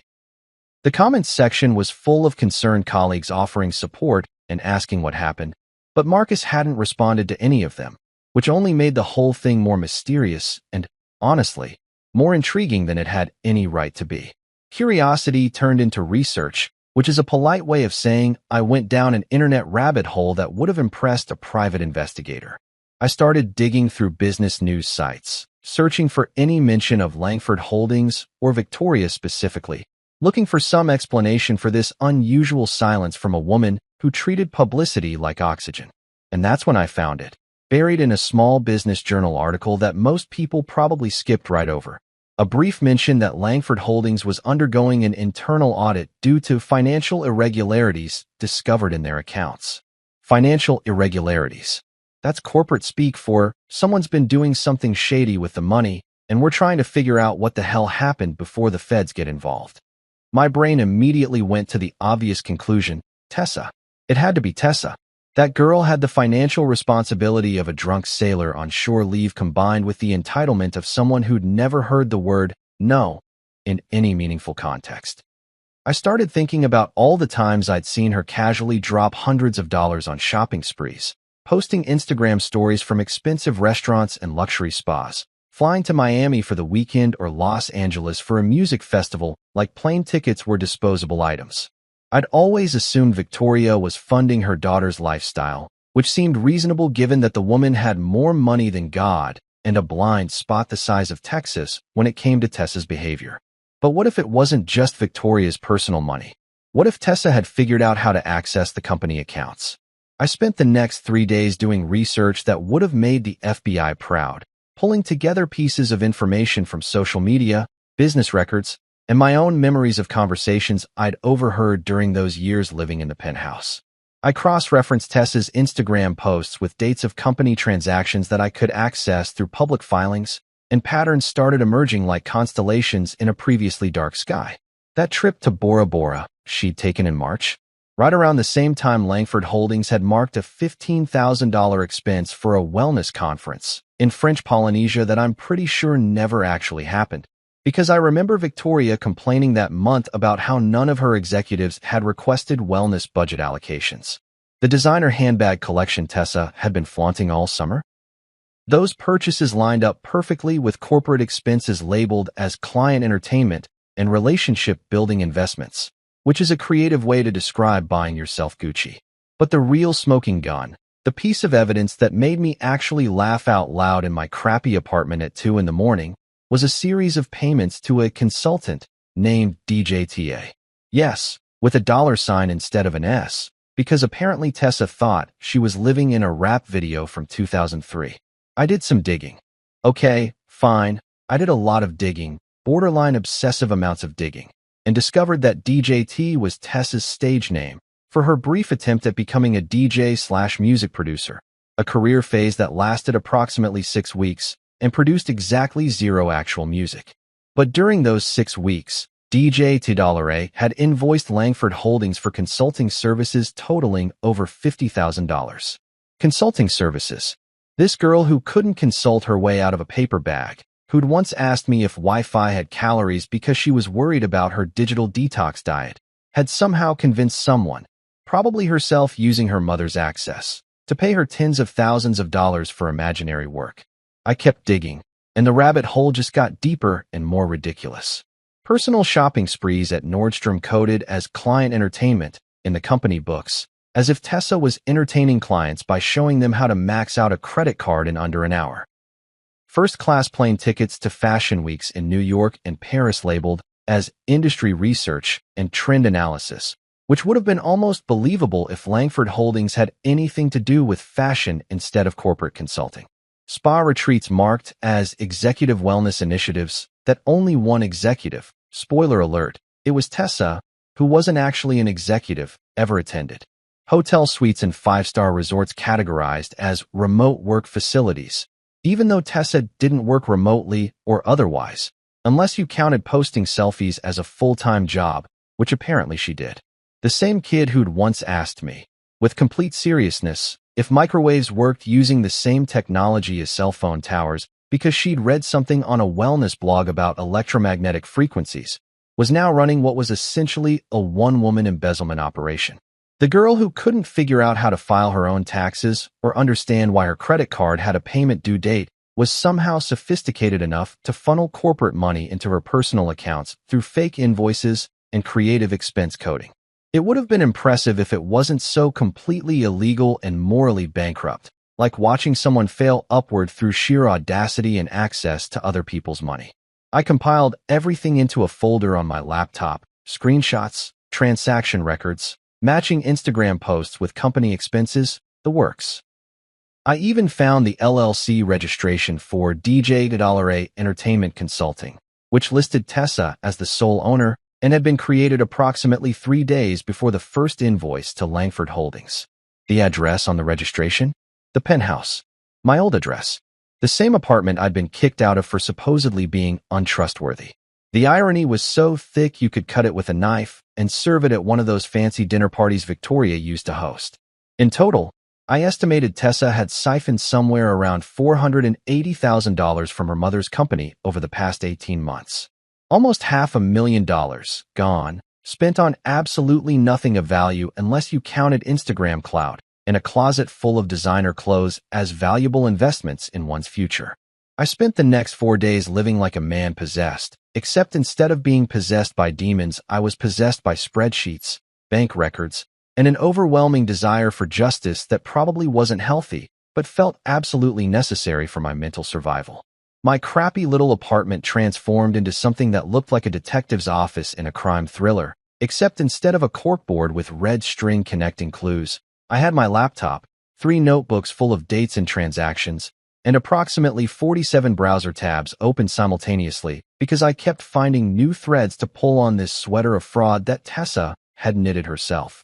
The comments section was full of concerned colleagues offering support and asking what happened, but Marcus hadn't responded to any of them, which only made the whole thing more mysterious and, honestly, more intriguing than it had any right to be. Curiosity turned into research, which is a polite way of saying I went down an internet rabbit hole that would have impressed a private investigator. I started digging through business news sites, searching for any mention of Langford Holdings or Victoria specifically, looking for some explanation for this unusual silence from a woman who treated publicity like oxygen. And that's when I found it, buried in a small business journal article that most people probably skipped right over. A brief mention that Langford Holdings was undergoing an internal audit due to financial irregularities discovered in their accounts. Financial irregularities. That's corporate speak for someone's been doing something shady with the money, and we're trying to figure out what the hell happened before the feds get involved. My brain immediately went to the obvious conclusion, Tessa. It had to be Tessa. That girl had the financial responsibility of a drunk sailor on shore leave combined with the entitlement of someone who'd never heard the word no in any meaningful context. I started thinking about all the times I'd seen her casually drop hundreds of dollars on shopping sprees, posting Instagram stories from expensive restaurants and luxury spas, flying to Miami for the weekend or Los Angeles for a music festival like plane tickets were disposable items. I'd always assumed Victoria was funding her daughter's lifestyle, which seemed reasonable given that the woman had more money than God and a blind spot the size of Texas when it came to Tessa's behavior. But what if it wasn't just Victoria's personal money? What if Tessa had figured out how to access the company accounts? I spent the next 3 days doing research that would have made the FBI proud, pulling together pieces of information from social media, business records, and my own memories of conversations I'd overheard during those years living in the penthouse. I cross-referenced Tessa's Instagram posts with dates of company transactions that I could access through public filings, and patterns started emerging like constellations in a previously dark sky. That trip to Bora Bora she'd taken in March, right around the same time Langford Holdings had marked a $15,000 expense for a wellness conference in French Polynesia that I'm pretty sure never actually happened. Because I remember Victoria complaining that month about how none of her executives had requested wellness budget allocations. The designer handbag collection Tessa had been flaunting all summer? Those purchases lined up perfectly with corporate expenses labeled as client entertainment and relationship-building investments, which is a creative way to describe buying yourself Gucci. But the real smoking gun, the piece of evidence that made me actually laugh out loud in my crappy apartment at 2 a.m, was a series of payments to a consultant named DJTA. Yes, with a $sign instead of an S, because apparently Tessa thought she was living in a rap video from 2003. I did some digging. Okay, fine, I did a lot of digging, borderline obsessive amounts of digging, and discovered that DJT was Tessa's stage name for her brief attempt at becoming a DJ/music producer, a career phase that lasted approximately 6 weeks, and produced exactly 0 actual music. But during those 6 weeks, DJ Tidalare had invoiced Langford Holdings for consulting services totaling over $50,000. Consulting services. This girl who couldn't consult her way out of a paper bag, who'd once asked me if Wi-Fi had calories because she was worried about her digital detox diet, had somehow convinced someone, probably herself using her mother's access, to pay her tens of thousands of dollars for imaginary work. I kept digging, and the rabbit hole just got deeper and more ridiculous. Personal shopping sprees at Nordstrom coded as client entertainment in the company books, as if Tessa was entertaining clients by showing them how to max out a credit card in under an hour. First-class plane tickets to fashion weeks in New York and Paris labeled as industry research and trend analysis, which would have been almost believable if Langford Holdings had anything to do with fashion instead of corporate consulting. Spa retreats marked as executive wellness initiatives that only one executive, spoiler alert, it was Tessa, who wasn't actually an executive, ever attended. Hotel suites and five-star resorts categorized as remote work facilities, even though Tessa didn't work remotely or otherwise, unless you counted posting selfies as a full-time job, which apparently she did. The same kid who'd once asked me, with complete seriousness, if microwaves worked using the same technology as cell phone towers because she'd read something on a wellness blog about electromagnetic frequencies, was now running what was essentially a one-woman embezzlement operation. The girl who couldn't figure out how to file her own taxes or understand why her credit card had a payment due date was somehow sophisticated enough to funnel corporate money into her personal accounts through fake invoices and creative expense coding. It would have been impressive if it wasn't so completely illegal and morally bankrupt, like watching someone fail upward through sheer audacity and access to other people's money. I compiled everything into a folder on my laptop, screenshots, transaction records, matching Instagram posts with company expenses, the works. I even found the LLC registration for DJ Tidalare Entertainment Consulting, which listed Tessa as the sole owner and had been created approximately 3 days before the first invoice to Langford Holdings. The address on the registration? The penthouse. My old address. The same apartment I'd been kicked out of for supposedly being untrustworthy. The irony was so thick you could cut it with a knife and serve it at one of those fancy dinner parties Victoria used to host. In total, I estimated Tessa had siphoned somewhere around $480,000 from her mother's company over the past 18 months. Almost $500,000 gone, spent on absolutely nothing of value unless you counted Instagram clout and a closet full of designer clothes as valuable investments in one's future. I spent the next 4 days living like a man possessed, except instead of being possessed by demons, I was possessed by spreadsheets, bank records, and an overwhelming desire for justice that probably wasn't healthy, but felt absolutely necessary for my mental survival. My crappy little apartment transformed into something that looked like a detective's office in a crime thriller, except instead of a corkboard with red string connecting clues, I had my laptop, 3 notebooks full of dates and transactions, and approximately 47 browser tabs open simultaneously because I kept finding new threads to pull on this sweater of fraud that Tessa had knitted herself.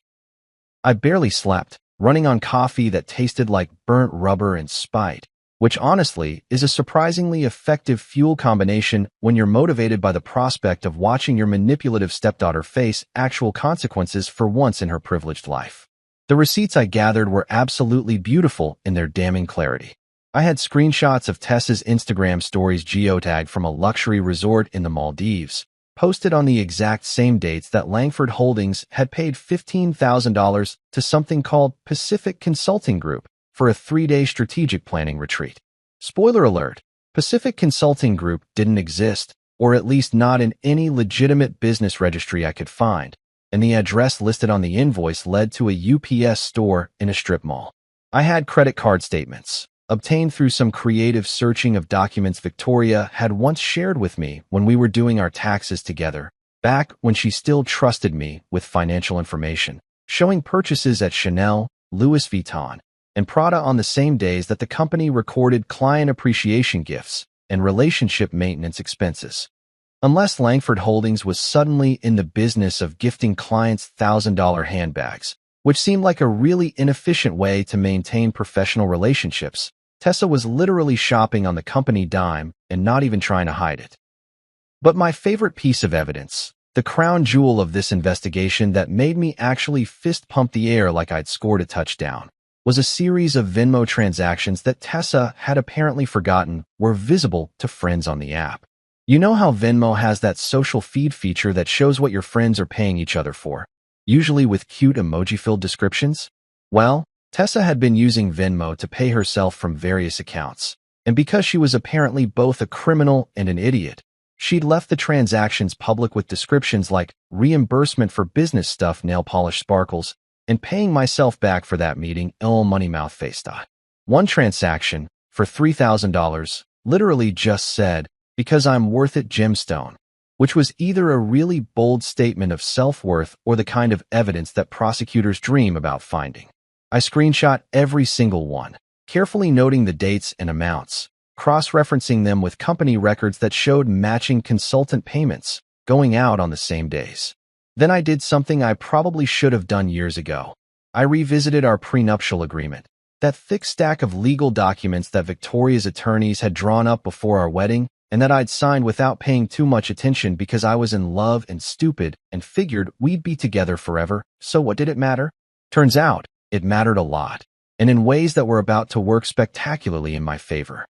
I barely slept, running on coffee that tasted like burnt rubber and spite, which honestly is a surprisingly effective fuel combination when you're motivated by the prospect of watching your manipulative stepdaughter face actual consequences for once in her privileged life. The receipts I gathered were absolutely beautiful in their damning clarity. I had screenshots of Tessa's Instagram stories geotagged from a luxury resort in the Maldives, posted on the exact same dates that Langford Holdings had paid $15,000 to something called Pacific Consulting Group for a 3-day strategic planning retreat. Spoiler alert, Pacific Consulting Group didn't exist, or at least not in any legitimate business registry I could find, and the address listed on the invoice led to a UPS store in a strip mall. I had credit card statements, obtained through some creative searching of documents Victoria had once shared with me when we were doing our taxes together, back when she still trusted me with financial information, showing purchases at Chanel, Louis Vuitton, and Prada on the same days that the company recorded client appreciation gifts and relationship maintenance expenses. Unless Langford Holdings was suddenly in the business of gifting clients $1,000 handbags, which seemed like a really inefficient way to maintain professional relationships, Tessa was literally shopping on the company dime and not even trying to hide it. But my favorite piece of evidence, The crown jewel of this investigation that made me actually fist pump the air like I'd scored a touchdown was a series of Venmo transactions that Tessa had apparently forgotten were visible to friends on the app. You know how Venmo has that social feed feature that shows what your friends are paying each other for, usually with cute emoji-filled descriptions? Well, Tessa had been using Venmo to pay herself from various accounts, and because she was apparently both a criminal and an idiot, she'd left the transactions public with descriptions like reimbursement for business stuff, nail polish sparkles, and paying myself back for that meeting, money mouth face. One transaction, for $3,000, literally just said, "Because I'm worth it, gemstone," which was either a really bold statement of self-worth or the kind of evidence that prosecutors dream about finding. I screenshot every single one, carefully noting the dates and amounts, cross-referencing them with company records that showed matching consultant payments going out on the same days. Then I did something I probably should have done years ago. I revisited our prenuptial agreement, that thick stack of legal documents that Victoria's attorneys had drawn up before our wedding and that I'd signed without paying too much attention because I was in love and stupid and figured we'd be together forever, so what did it matter? Turns out, it mattered a lot, and in ways that were about to work spectacularly in my favor.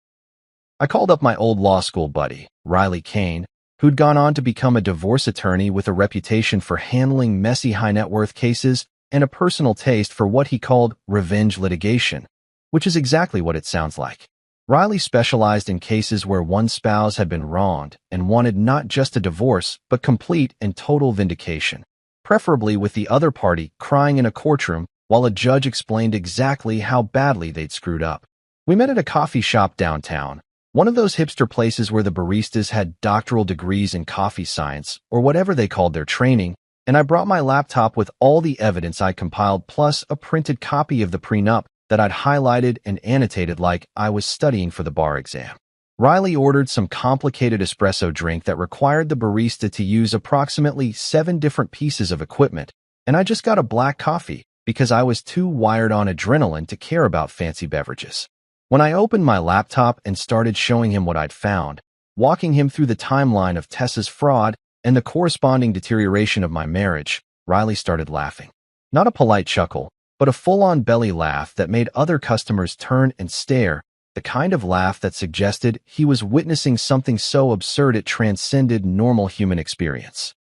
I called up my old law school buddy, Riley Kane, who'd gone on to become a divorce attorney with a reputation for handling messy high-net-worth cases and a personal taste for what he called revenge litigation, which is exactly what it sounds like. Riley specialized in cases where one spouse had been wronged and wanted not just a divorce, but complete and total vindication, preferably with the other party crying in a courtroom while a judge explained exactly how badly they'd screwed up. We met at a coffee shop downtown, one of those hipster places where the baristas had doctoral degrees in coffee science, or whatever they called their training, and I brought my laptop with all the evidence I compiled plus a printed copy of the prenup that I'd highlighted and annotated like I was studying for the bar exam. Riley ordered some complicated espresso drink that required the barista to use approximately 7 different pieces of equipment, and I just got a black coffee because I was too wired on adrenaline to care about fancy beverages. When I opened my laptop and started showing him what I'd found, walking him through the timeline of Tessa's fraud and the corresponding deterioration of my marriage, Riley started laughing. Not a polite chuckle, but a full-on belly laugh that made other customers turn and stare, the kind of laugh that suggested he was witnessing something so absurd it transcended normal human experience.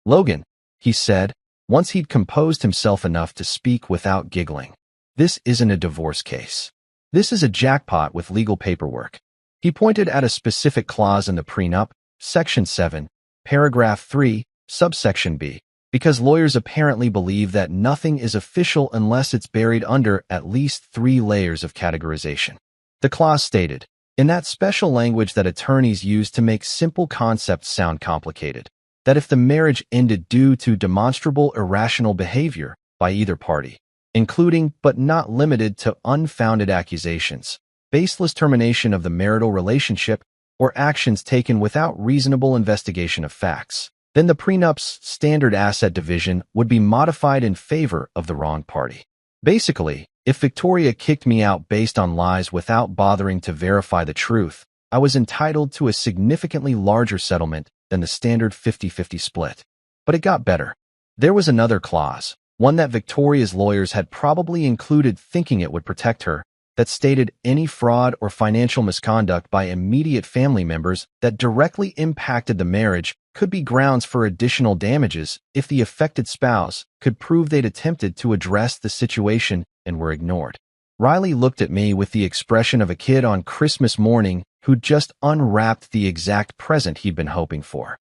"Logan," he said, once he'd composed himself enough to speak without giggling, "this isn't a divorce case. This is a jackpot with legal paperwork." He pointed at a specific clause in the prenup, Section 7, Paragraph 3, Subsection B, because lawyers apparently believe that nothing is official unless it's buried under at least 3 layers of categorization. The clause stated, in that special language that attorneys use to make simple concepts sound complicated, that if the marriage ended due to demonstrable irrational behavior by either party, including but not limited to unfounded accusations, baseless termination of the marital relationship, or actions taken without reasonable investigation of facts, then the prenup's standard asset division would be modified in favor of the wrong party. Basically, if Victoria kicked me out based on lies without bothering to verify the truth, I was entitled to a significantly larger settlement than the standard 50-50 split. But it got better. There was another clause, one that Victoria's lawyers had probably included thinking it would protect her, that stated any fraud or financial misconduct by immediate family members that directly impacted the marriage could be grounds for additional damages if the affected spouse could prove they'd attempted to address the situation and were ignored. Riley looked at me with the expression of a kid on Christmas morning who'd just unwrapped the exact present he'd been hoping for.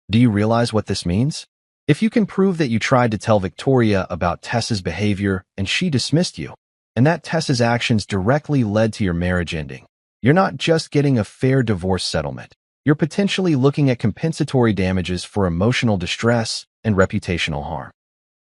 "Do you realize what this means? If you can prove that you tried to tell Victoria about Tessa's behavior and she dismissed you, and that Tessa's actions directly led to your marriage ending, you're not just getting a fair divorce settlement. You're potentially looking at compensatory damages for emotional distress and reputational harm."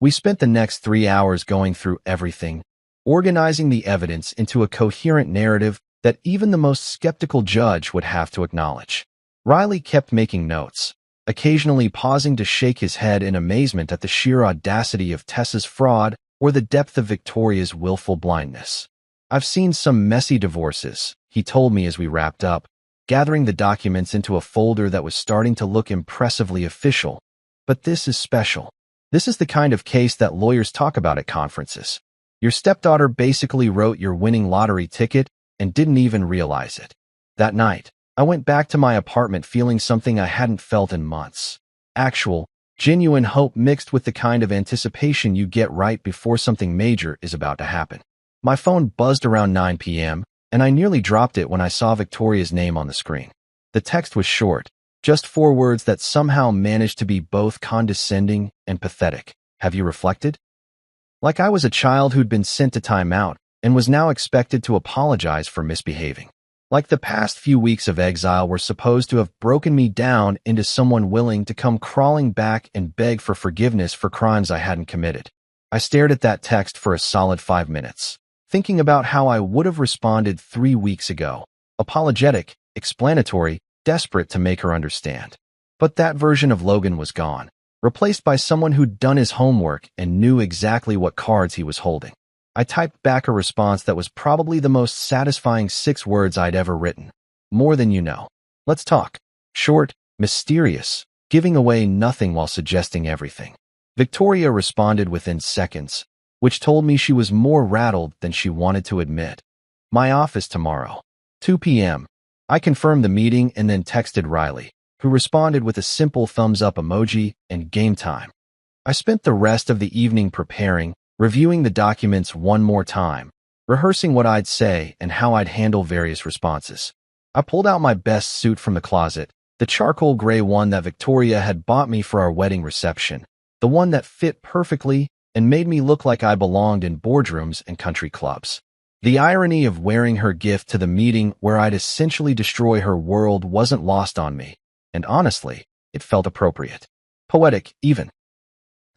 We spent the next 3 hours going through everything, organizing the evidence into a coherent narrative that even the most skeptical judge would have to acknowledge. Riley kept making notes, occasionally pausing to shake his head in amazement at the sheer audacity of Tessa's fraud or the depth of Victoria's willful blindness. "I've seen some messy divorces," he told me as we wrapped up, gathering the documents into a folder that was starting to look impressively official, But this is special. This is the kind of case that lawyers talk about at conferences. Your stepdaughter basically wrote your winning lottery ticket and didn't even realize it. That night, I went back to my apartment feeling something I hadn't felt in months. Actual, genuine hope mixed with the kind of anticipation you get right before something major is about to happen. My phone buzzed around 9 p.m., and I nearly dropped it when I saw Victoria's name on the screen. The text was short, just 4 words that somehow managed to be both condescending and pathetic. Have you reflected? Like I was a child who'd been sent to time out and was now expected to apologize for misbehaving. Like the past few weeks of exile were supposed to have broken me down into someone willing to come crawling back and beg for forgiveness for crimes I hadn't committed. I stared at that text for a solid 5 minutes, thinking about how I would have responded 3 weeks ago. Apologetic, explanatory, desperate to make her understand. But that version of Logan was gone, replaced by someone who'd done his homework and knew exactly what cards he was holding. I typed back a response that was probably the most satisfying 6 words I'd ever written. More than you know. Let's talk. Short, mysterious, giving away nothing while suggesting everything. Victoria responded within seconds, which told me she was more rattled than she wanted to admit. My office tomorrow. 2 p.m. I confirmed the meeting and then texted Riley, who responded with a simple thumbs-up emoji and game time. I spent the rest of the evening preparing, reviewing the documents one more time, rehearsing what I'd say and how I'd handle various responses. I pulled out my best suit from the closet, the charcoal gray one that Victoria had bought me for our wedding reception, the one that fit perfectly and made me look like I belonged in boardrooms and country clubs. The irony of wearing her gift to the meeting where I'd essentially destroy her world wasn't lost on me, and honestly, it felt appropriate. Poetic, even.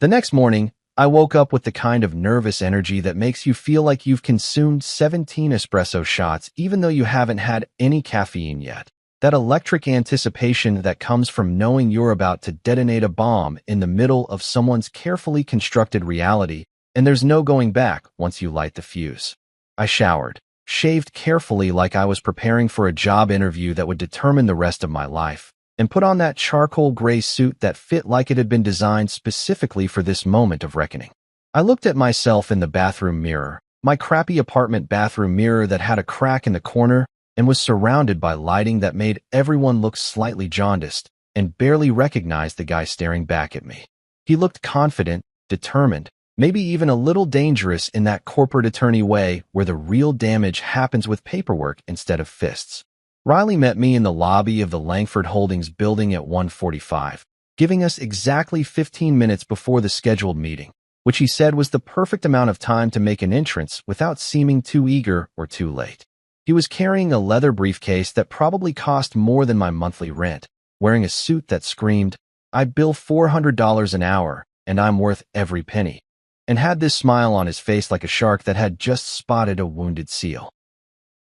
The next morning, I woke up with the kind of nervous energy that makes you feel like you've consumed 17 espresso shots even though you haven't had any caffeine yet. That electric anticipation that comes from knowing you're about to detonate a bomb in the middle of someone's carefully constructed reality, and there's no going back once you light the fuse. I showered, shaved carefully like I was preparing for a job interview that would determine the rest of my life, and put on that charcoal gray suit that fit like it had been designed specifically for this moment of reckoning. I looked at myself in the bathroom mirror, my crappy apartment bathroom mirror that had a crack in the corner and was surrounded by lighting that made everyone look slightly jaundiced, and barely recognized the guy staring back at me. He looked confident, determined, maybe even a little dangerous in that corporate attorney way where the real damage happens with paperwork instead of fists. Riley met me in the lobby of the Langford Holdings building at 1:45, giving us exactly 15 minutes before the scheduled meeting, which he said was the perfect amount of time to make an entrance without seeming too eager or too late. He was carrying a leather briefcase that probably cost more than my monthly rent, wearing a suit that screamed, "I bill $400 an hour, and I'm worth every penny," and had this smile on his face like a shark that had just spotted a wounded seal.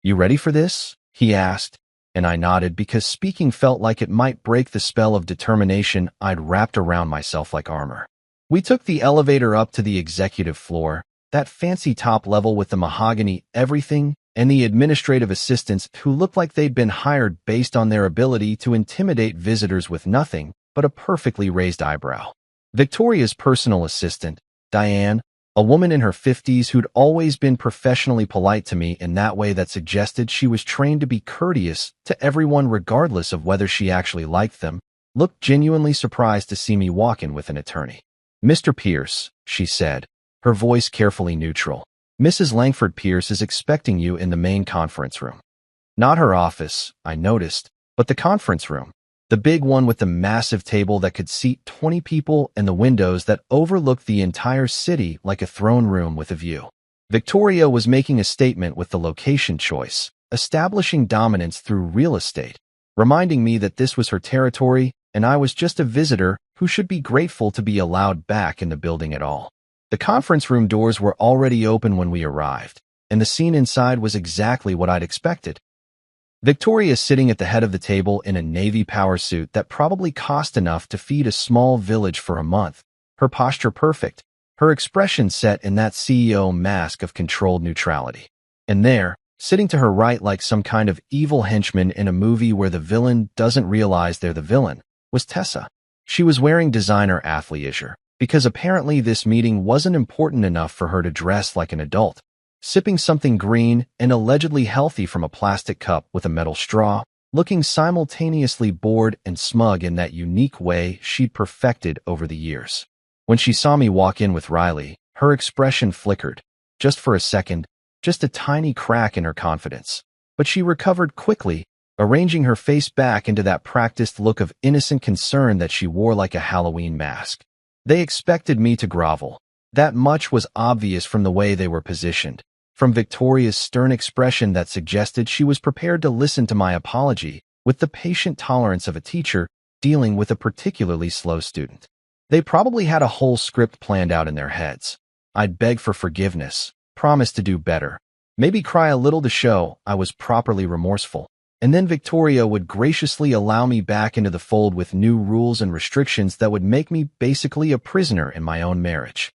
"You ready for this?" he asked, and I nodded because speaking felt like it might break the spell of determination I'd wrapped around myself like armor. We took the elevator up to the executive floor, that fancy top level with the mahogany everything and the administrative assistants who looked like they'd been hired based on their ability to intimidate visitors with nothing but a perfectly raised eyebrow. Victoria's personal assistant, Diane, a woman in her 50s who'd always been professionally polite to me in that way that suggested she was trained to be courteous to everyone regardless of whether she actually liked them, looked genuinely surprised to see me walk in with an attorney. "Mr. Pierce," she said, her voice carefully neutral. "Mrs. Langford Pierce is expecting you in the main conference room." Not her office, I noticed, but the conference room. The big one with the massive table that could seat 20 people and the windows that overlooked the entire city like a throne room with a view. Victoria was making a statement with the location choice, establishing dominance through real estate, reminding me that this was her territory and I was just a visitor who should be grateful to be allowed back in the building at all. The conference room doors were already open when we arrived, and the scene inside was exactly what I'd expected. Victoria sitting at the head of the table in a navy power suit that probably cost enough to feed a small village for a month, her posture perfect, her expression set in that CEO mask of controlled neutrality. And there, sitting to her right like some kind of evil henchman in a movie where the villain doesn't realize they're the villain, was Tessa. She was wearing designer athleisure, because apparently this meeting wasn't important enough for her to dress like an adult. Sipping something green and allegedly healthy from a plastic cup with a metal straw, looking simultaneously bored and smug in that unique way she'd perfected over the years. When she saw me walk in with Riley, her expression flickered. Just for a second, just a tiny crack in her confidence. But she recovered quickly, arranging her face back into that practiced look of innocent concern that she wore like a Halloween mask. They expected me to grovel. That much was obvious from the way they were positioned, from Victoria's stern expression that suggested she was prepared to listen to my apology with the patient tolerance of a teacher dealing with a particularly slow student. They probably had a whole script planned out in their heads. I'd beg for forgiveness, promise to do better, maybe cry a little to show I was properly remorseful. And then Victoria would graciously allow me back into the fold with new rules and restrictions that would make me basically a prisoner in my own marriage.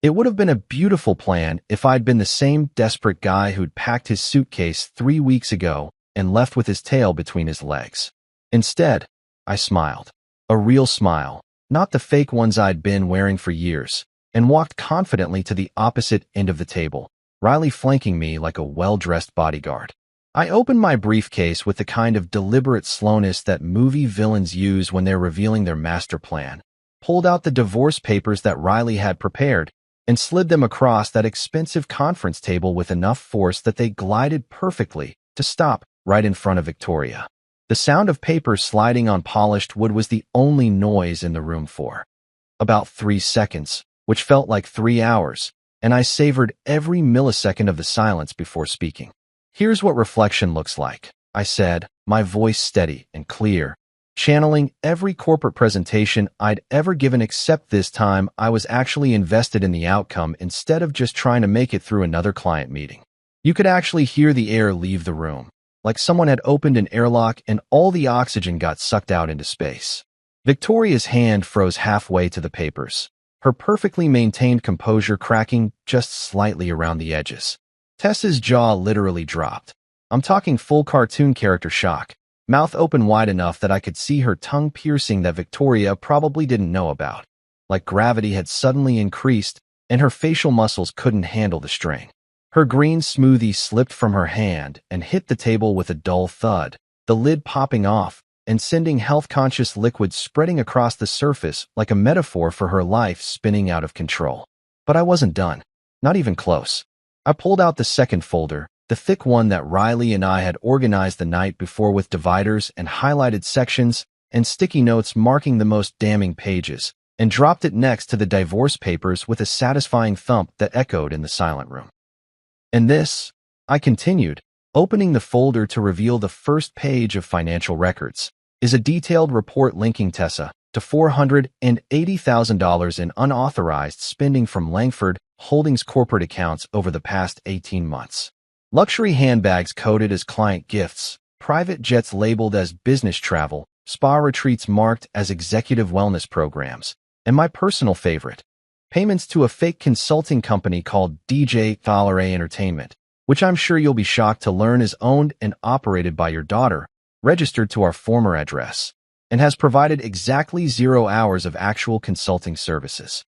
It would have been a beautiful plan if I'd been the same desperate guy who'd packed his suitcase 3 weeks ago and left with his tail between his legs. Instead, I smiled. A real smile, not the fake ones I'd been wearing for years, and walked confidently to the opposite end of the table, Riley flanking me like a well-dressed bodyguard. I opened my briefcase with the kind of deliberate slowness that movie villains use when they're revealing their master plan, pulled out the divorce papers that Riley had prepared, and slid them across that expensive conference table with enough force that they glided perfectly to stop right in front of Victoria. The sound of paper sliding on polished wood was the only noise in the room for about 3 seconds, which felt like 3 hours, and I savored every millisecond of the silence before speaking. Here's what reflection looks like, I said, my voice steady and clear, channeling every corporate presentation I'd ever given, except this time I was actually invested in the outcome instead of just trying to make it through another client meeting. You could actually hear the air leave the room, like someone had opened an airlock and all the oxygen got sucked out into space. Victoria's hand froze halfway to the papers, her perfectly maintained composure cracking just slightly around the edges. Tessa's jaw literally dropped. I'm talking full cartoon character shock, mouth open wide enough that I could see her tongue piercing that Victoria probably didn't know about. Like gravity had suddenly increased, and her facial muscles couldn't handle the strain. Her green smoothie slipped from her hand and hit the table with a dull thud, the lid popping off and sending health-conscious liquid spreading across the surface like a metaphor for her life spinning out of control. But I wasn't done. Not even close. I pulled out the second folder, the thick one that Riley and I had organized the night before with dividers and highlighted sections and sticky notes marking the most damning pages, and dropped it next to the divorce papers with a satisfying thump that echoed in the silent room. And this, I continued, opening the folder to reveal the first page of financial records, is a detailed report linking Tessa to $480,000 in unauthorized spending from Langford Holdings corporate accounts over the past 18 months. Luxury handbags coded as client gifts, private jets labeled as business travel, spa retreats marked as executive wellness programs, and my personal favorite, payments to a fake consulting company called DJ Thalare Entertainment, which I'm sure you'll be shocked to learn is owned and operated by your daughter, registered to our former address, and has provided exactly 0 hours of actual consulting services.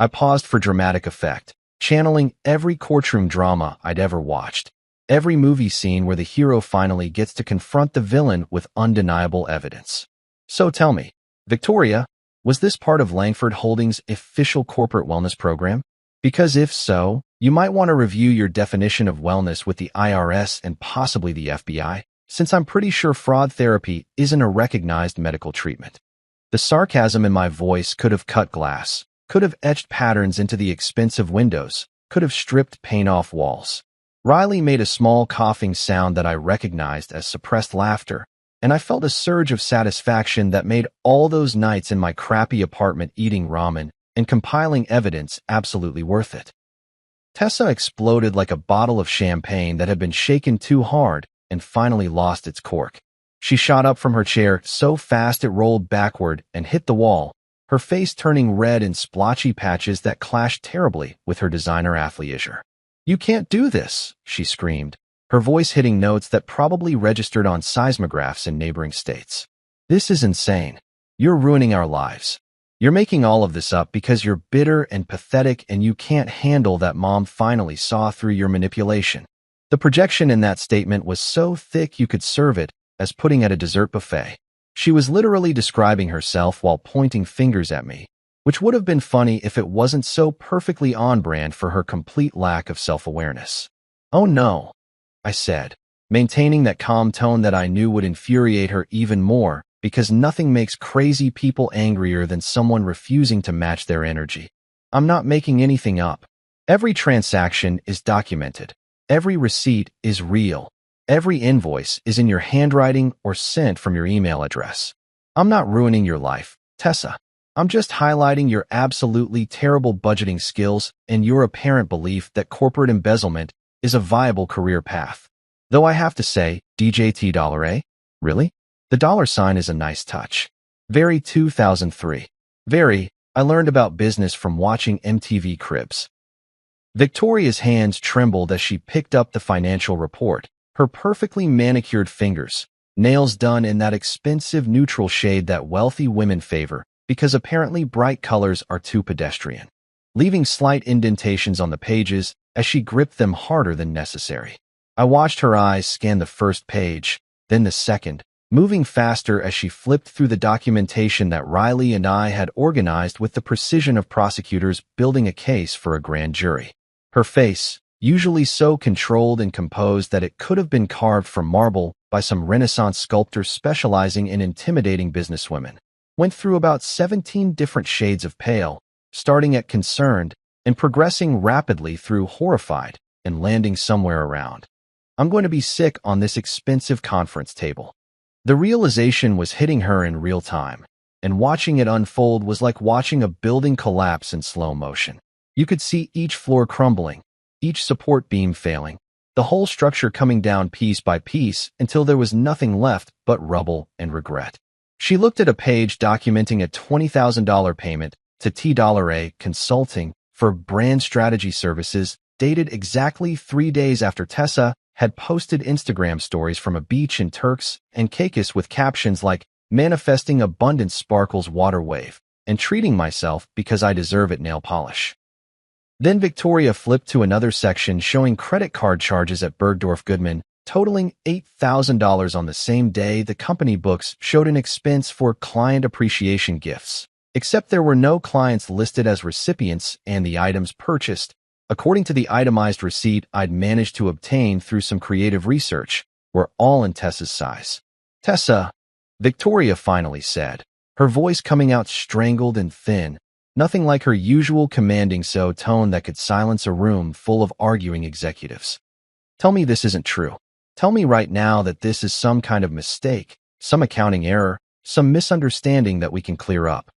I paused for dramatic effect, channeling every courtroom drama I'd ever watched, every movie scene where the hero finally gets to confront the villain with undeniable evidence. So tell me, Victoria, was this part of Langford Holdings' official corporate wellness program? Because if so, you might want to review your definition of wellness with the IRS and possibly the FBI, since I'm pretty sure fraud therapy isn't a recognized medical treatment. The sarcasm in my voice could have cut glass, could have etched patterns into the expensive windows, could have stripped paint off walls. Riley made a small coughing sound that I recognized as suppressed laughter, and I felt a surge of satisfaction that made all those nights in my crappy apartment eating ramen and compiling evidence absolutely worth it. Tessa exploded like a bottle of champagne that had been shaken too hard and finally lost its cork. She shot up from her chair so fast it rolled backward and hit the wall, her face turning red in splotchy patches that clashed terribly with her designer athleisure. "You can't do this," she screamed, her voice hitting notes that probably registered on seismographs in neighboring states. "This is insane." You're ruining our lives. You're making all of this up because you're bitter and pathetic and you can't handle that mom finally saw through your manipulation. The projection in that statement was so thick you could serve it as pudding at a dessert buffet. She was literally describing herself while pointing fingers at me, which would have been funny if it wasn't so perfectly on brand for her complete lack of self-awareness. "Oh no," I said, maintaining that calm tone that I knew would infuriate her even more, because nothing makes crazy people angrier than someone refusing to match their energy. "I'm not making anything up. Every transaction is documented. Every receipt is real. Every invoice is in your handwriting or sent from your email address. I'm not ruining your life, Tessa. I'm just highlighting your absolutely terrible budgeting skills and your apparent belief that corporate embezzlement is a viable career path. Though I have to say, DJT$, really? The $sign is a nice touch. Very 2003. Very, I learned about business from watching MTV Cribs." Victoria's hands trembled as she picked up the financial report, her perfectly manicured fingers, nails done in that expensive neutral shade that wealthy women favor because apparently bright colors are too pedestrian, leaving slight indentations on the pages as she gripped them harder than necessary. I watched her eyes scan the first page, then the second, moving faster as she flipped through the documentation that Riley and I had organized with the precision of prosecutors building a case for a grand jury. Her face, usually so controlled and composed that it could have been carved from marble by some Renaissance sculptor specializing in intimidating businesswomen, went through about 17 different shades of pale, starting at concerned and progressing rapidly through horrified and landing somewhere around, "I'm going to be sick on this expensive conference table." The realization was hitting her in real time, and watching it unfold was like watching a building collapse in slow motion. You could see each floor crumbling, each support beam failing, the whole structure coming down piece by piece until there was nothing left but rubble and regret. She looked at a page documenting a $20,000 payment to T$A Consulting for brand strategy services dated exactly 3 days after Tessa had posted Instagram stories from a beach in Turks and Caicos with captions like "Manifesting Abundance Sparkles Water Wave" and "Treating Myself because I Deserve It Nail Polish." Then Victoria flipped to another section showing credit card charges at Bergdorf Goodman, totaling $8,000 on the same day the company books showed an expense for client appreciation gifts, except there were no clients listed as recipients and the items purchased, according to the itemized receipt I'd managed to obtain through some creative research, were all in Tessa's size. "Tessa," Victoria finally said, her voice coming out strangled and thin, nothing like her usual commanding tone that could silence a room full of arguing executives. "Tell me this isn't true. Tell me right now that this is some kind of mistake, some accounting error, some misunderstanding that we can clear up."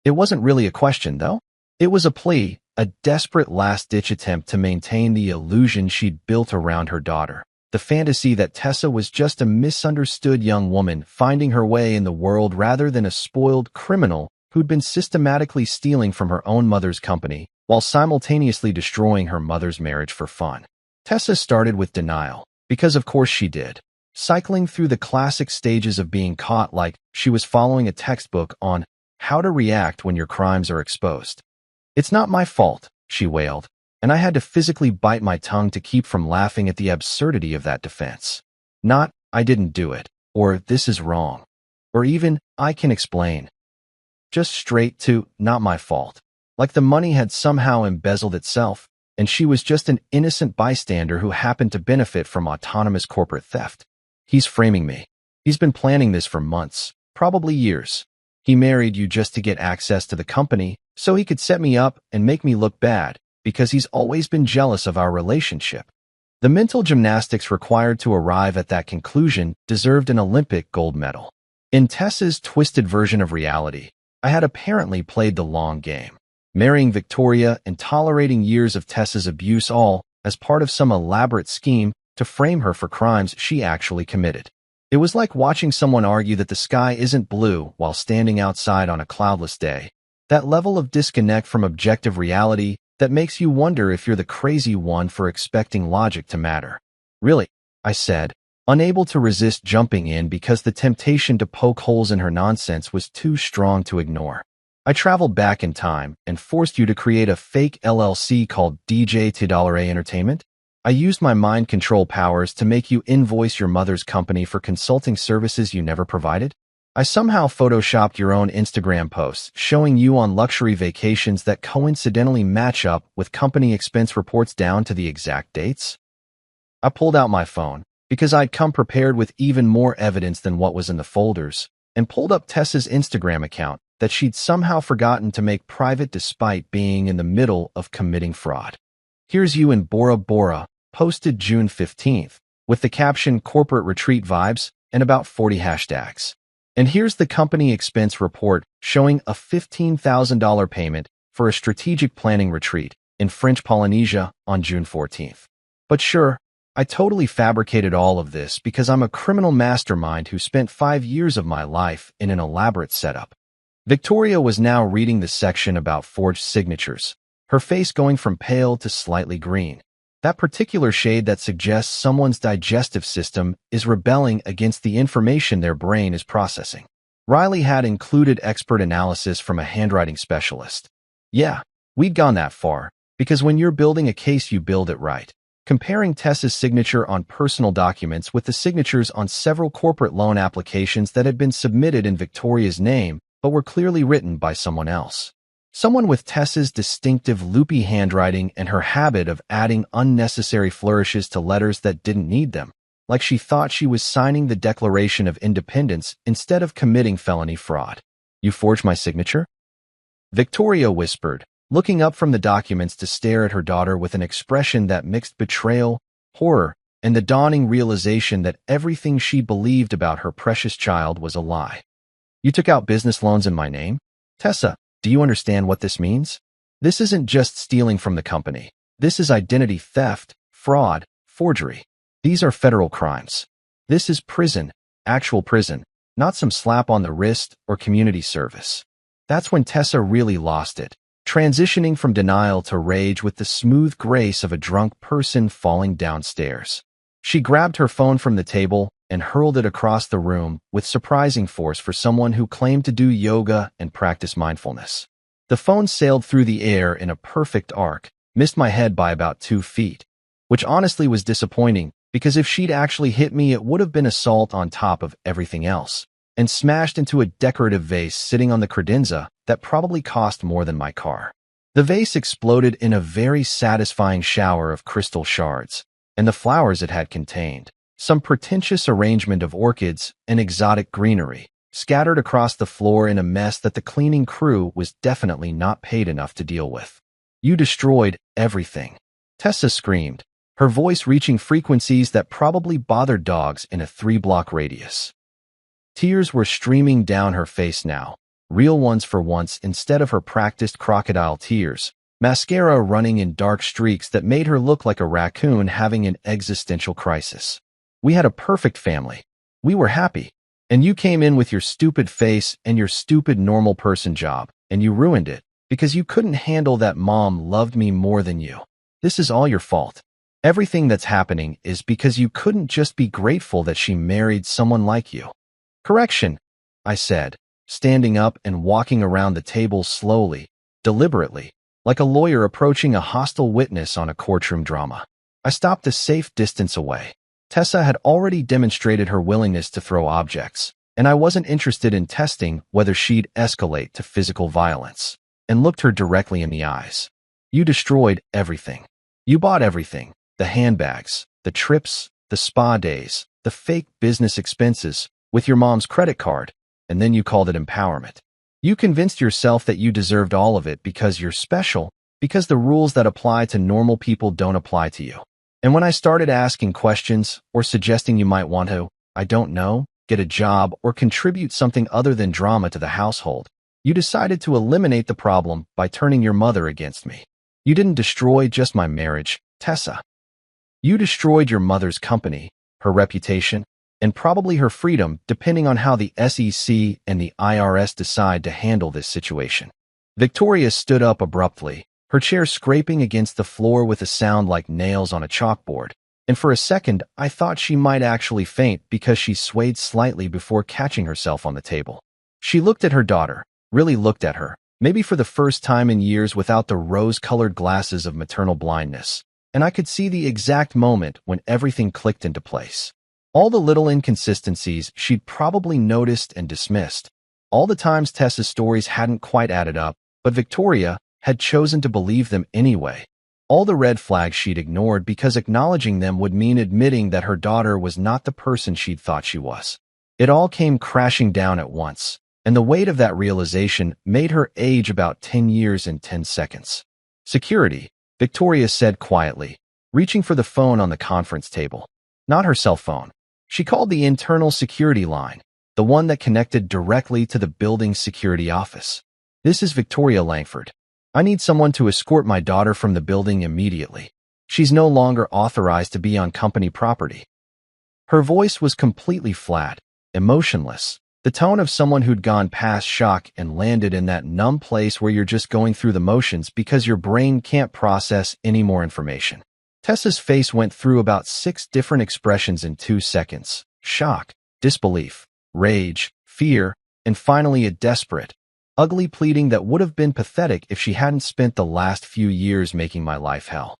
It wasn't really a question, though. It was a plea, a desperate last-ditch attempt to maintain the illusion she'd built around her daughter, the fantasy that Tessa was just a misunderstood young woman finding her way in the world rather than a spoiled criminal who'd been systematically stealing from her own mother's company while simultaneously destroying her mother's marriage for fun. Tessa started with denial, because of course she did, cycling through the classic stages of being caught like she was following a textbook on how to react when your crimes are exposed. "It's not my fault," she wailed, and I had to physically bite my tongue to keep from laughing at the absurdity of that defense. Not, "I didn't do it," or "this is wrong," or even, "I can explain." Just straight to, "not my fault." Like the money had somehow embezzled itself, and she was just an innocent bystander who happened to benefit from autonomous corporate theft. "He's framing me. He's been planning this for months, probably years. He married you just to get access to the company, so he could set me up and make me look bad, because he's always been jealous of our relationship." The mental gymnastics required to arrive at that conclusion deserved an Olympic gold medal. In Tessa's twisted version of reality, I had apparently played the long game, marrying Victoria and tolerating years of Tessa's abuse, all as part of some elaborate scheme to frame her for crimes she actually committed. It was like watching someone argue that the sky isn't blue while standing outside on a cloudless day. That level of disconnect from objective reality that makes you wonder if you're the crazy one for expecting logic to matter. "Really?" I said, unable to resist jumping in because the temptation to poke holes in her nonsense was too strong to ignore. I traveled back in time and forced you to create a fake LLC called DJ $2 Entertainment. I used my mind control powers to make you invoice your mother's company for consulting services you never provided. I somehow photoshopped your own Instagram posts showing you on luxury vacations that coincidentally match up with company expense reports down to the exact dates. I pulled out my phone because I'd come prepared with even more evidence than what was in the folders, and pulled up Tessa's Instagram account that she'd somehow forgotten to make private despite being in the middle of committing fraud. Here's you in Bora Bora, posted June 15th, with the caption "Corporate Retreat Vibes" and about 40 hashtags. And here's the company expense report showing a $15,000 payment for a strategic planning retreat in French Polynesia on June 14th. But sure, I totally fabricated all of this because I'm a criminal mastermind who spent 5 years of my life in an elaborate setup. Victoria was now reading the section about forged signatures, her face going from pale to slightly green. That particular shade that suggests someone's digestive system is rebelling against the information their brain is processing. Riley had included expert analysis from a handwriting specialist. Yeah, we'd gone that far, because when you're building a case, you build it right. Comparing Tessa's signature on personal documents with the signatures on several corporate loan applications that had been submitted in Victoria's name but were clearly written by someone else. Someone with Tessa's distinctive loopy handwriting and her habit of adding unnecessary flourishes to letters that didn't need them, like she thought she was signing the Declaration of Independence instead of committing felony fraud. "You forged my signature?" Victoria whispered, looking up from the documents to stare at her daughter with an expression that mixed betrayal, horror, and the dawning realization that everything she believed about her precious child was a lie. "You took out business loans in my name? Tessa, do you understand what this means? This isn't just stealing from the company. This is identity theft, fraud, forgery. These are federal crimes. This is prison, actual prison, not some slap on the wrist or community service." That's when Tessa really lost it, transitioning from denial to rage with the smooth grace of a drunk person falling downstairs. She grabbed her phone from the table and hurled it across the room with surprising force for someone who claimed to do yoga and practice mindfulness. The phone sailed through the air in a perfect arc, missed my head by about 2 feet, which honestly was disappointing because if she'd actually hit me, it would have been assault on top of everything else, and smashed into a decorative vase sitting on the credenza that probably cost more than my car. The vase exploded in a very satisfying shower of crystal shards, and the flowers it had contained, some pretentious arrangement of orchids and exotic greenery, scattered across the floor in a mess that the cleaning crew was definitely not paid enough to deal with. "You destroyed everything," Tessa screamed, her voice reaching frequencies that probably bothered dogs in a 3-block radius. Tears were streaming down her face now, real ones for once instead of her practiced crocodile tears, mascara running in dark streaks that made her look like a raccoon having an existential crisis. "We had a perfect family. We were happy. And you came in with your stupid face and your stupid normal person job, and you ruined it because you couldn't handle that mom loved me more than you. This is all your fault. Everything that's happening is because you couldn't just be grateful that she married someone like you." "Correction," I said, standing up and walking around the table slowly, deliberately, like a lawyer approaching a hostile witness on a courtroom drama. I stopped a safe distance away. Tessa had already demonstrated her willingness to throw objects, and I wasn't interested in testing whether she'd escalate to physical violence, and looked her directly in the eyes. "You destroyed everything. You bought everything, the handbags, the trips, the spa days, the fake business expenses, with your mom's credit card, and then you called it empowerment. You convinced yourself that you deserved all of it because you're special, because the rules that apply to normal people don't apply to you. And when I started asking questions or suggesting you might want to, I don't know, get a job or contribute something other than drama to the household, you decided to eliminate the problem by turning your mother against me. You didn't destroy just my marriage, Tessa. You destroyed your mother's company, her reputation, and probably her freedom, depending on how the SEC and the IRS decide to handle this situation." Victoria stood up abruptly, her chair scraping against the floor with a sound like nails on a chalkboard, and for a second I thought she might actually faint because she swayed slightly before catching herself on the table. She looked at her daughter, really looked at her, maybe for the first time in years without the rose-colored glasses of maternal blindness, and I could see the exact moment when everything clicked into place. All the little inconsistencies she'd probably noticed and dismissed. All the times Tessa's stories hadn't quite added up, but Victoria had chosen to believe them anyway. All the red flags she'd ignored because acknowledging them would mean admitting that her daughter was not the person she'd thought she was. It all came crashing down at once, and the weight of that realization made her age about 10 years and 10 seconds. Security, Victoria said quietly, reaching for the phone on the conference table. Not her cell phone. She called the internal security line, the one that connected directly to the building's security office. This is Victoria Langford. I need someone to escort my daughter from the building immediately. She's no longer authorized to be on company property. Her voice was completely flat, emotionless, the tone of someone who'd gone past shock and landed in that numb place where you're just going through the motions because your brain can't process any more information. Tessa's face went through about 6 different expressions in 2 seconds: shock, disbelief, rage, fear, and finally a desperate, ugly pleading that would have been pathetic if she hadn't spent the last few years making my life hell.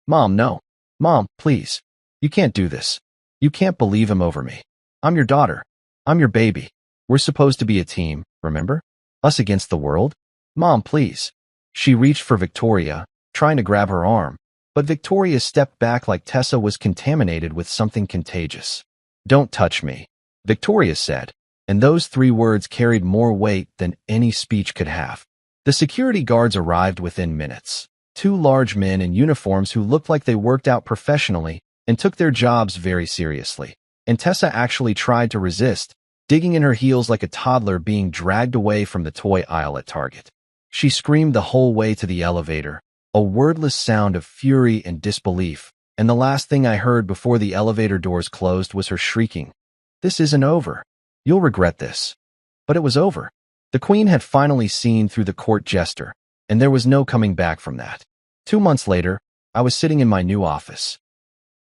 Mom, no. Mom, please. You can't do this. You can't believe him over me. I'm your daughter. I'm your baby. We're supposed to be a team, remember? Us against the world? Mom, please. She reached for Victoria, trying to grab her arm, but Victoria stepped back like Tessa was contaminated with something contagious. Don't touch me, Victoria said, and those 3 words carried more weight than any speech could have. The security guards arrived within minutes. 2 large men in uniforms who looked like they worked out professionally and took their jobs very seriously. And Tessa actually tried to resist, digging in her heels like a toddler being dragged away from the toy aisle at Target. She screamed the whole way to the elevator, a wordless sound of fury and disbelief, and the last thing I heard before the elevator doors closed was her shrieking, "This isn't over. You'll regret this." But it was over. The Queen had finally seen through the court jester, and there was no coming back from that. 2 months later, I was sitting in my new office.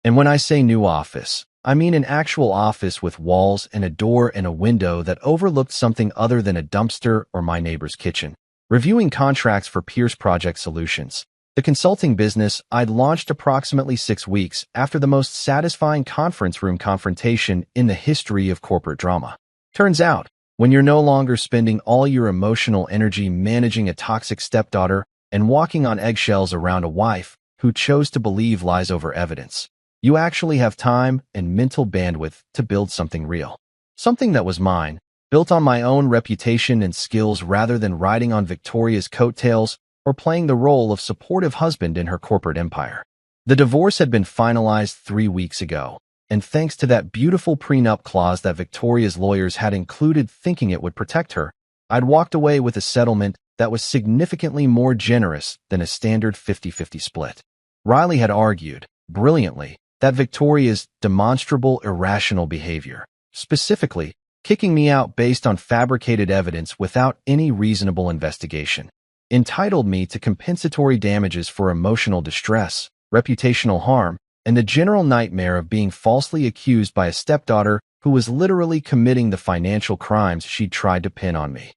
And when I say new office, I mean an actual office with walls and a door and a window that overlooked something other than a dumpster or my neighbor's kitchen. Reviewing contracts for Pierce Project Solutions, the consulting business I'd launched approximately 6 weeks after the most satisfying conference room confrontation in the history of corporate drama. Turns out, when you're no longer spending all your emotional energy managing a toxic stepdaughter and walking on eggshells around a wife who chose to believe lies over evidence, you actually have time and mental bandwidth to build something real. Something that was mine, built on my own reputation and skills rather than riding on Victoria's coattails or playing the role of supportive husband in her corporate empire. The divorce had been finalized 3 weeks ago, and thanks to that beautiful prenup clause that Victoria's lawyers had included thinking it would protect her, I'd walked away with a settlement that was significantly more generous than a standard 50-50 split. Riley had argued, brilliantly, that Victoria's demonstrable irrational behavior, specifically, kicking me out based on fabricated evidence without any reasonable investigation, entitled me to compensatory damages for emotional distress, reputational harm, and the general nightmare of being falsely accused by a stepdaughter who was literally committing the financial crimes she'd tried to pin on me.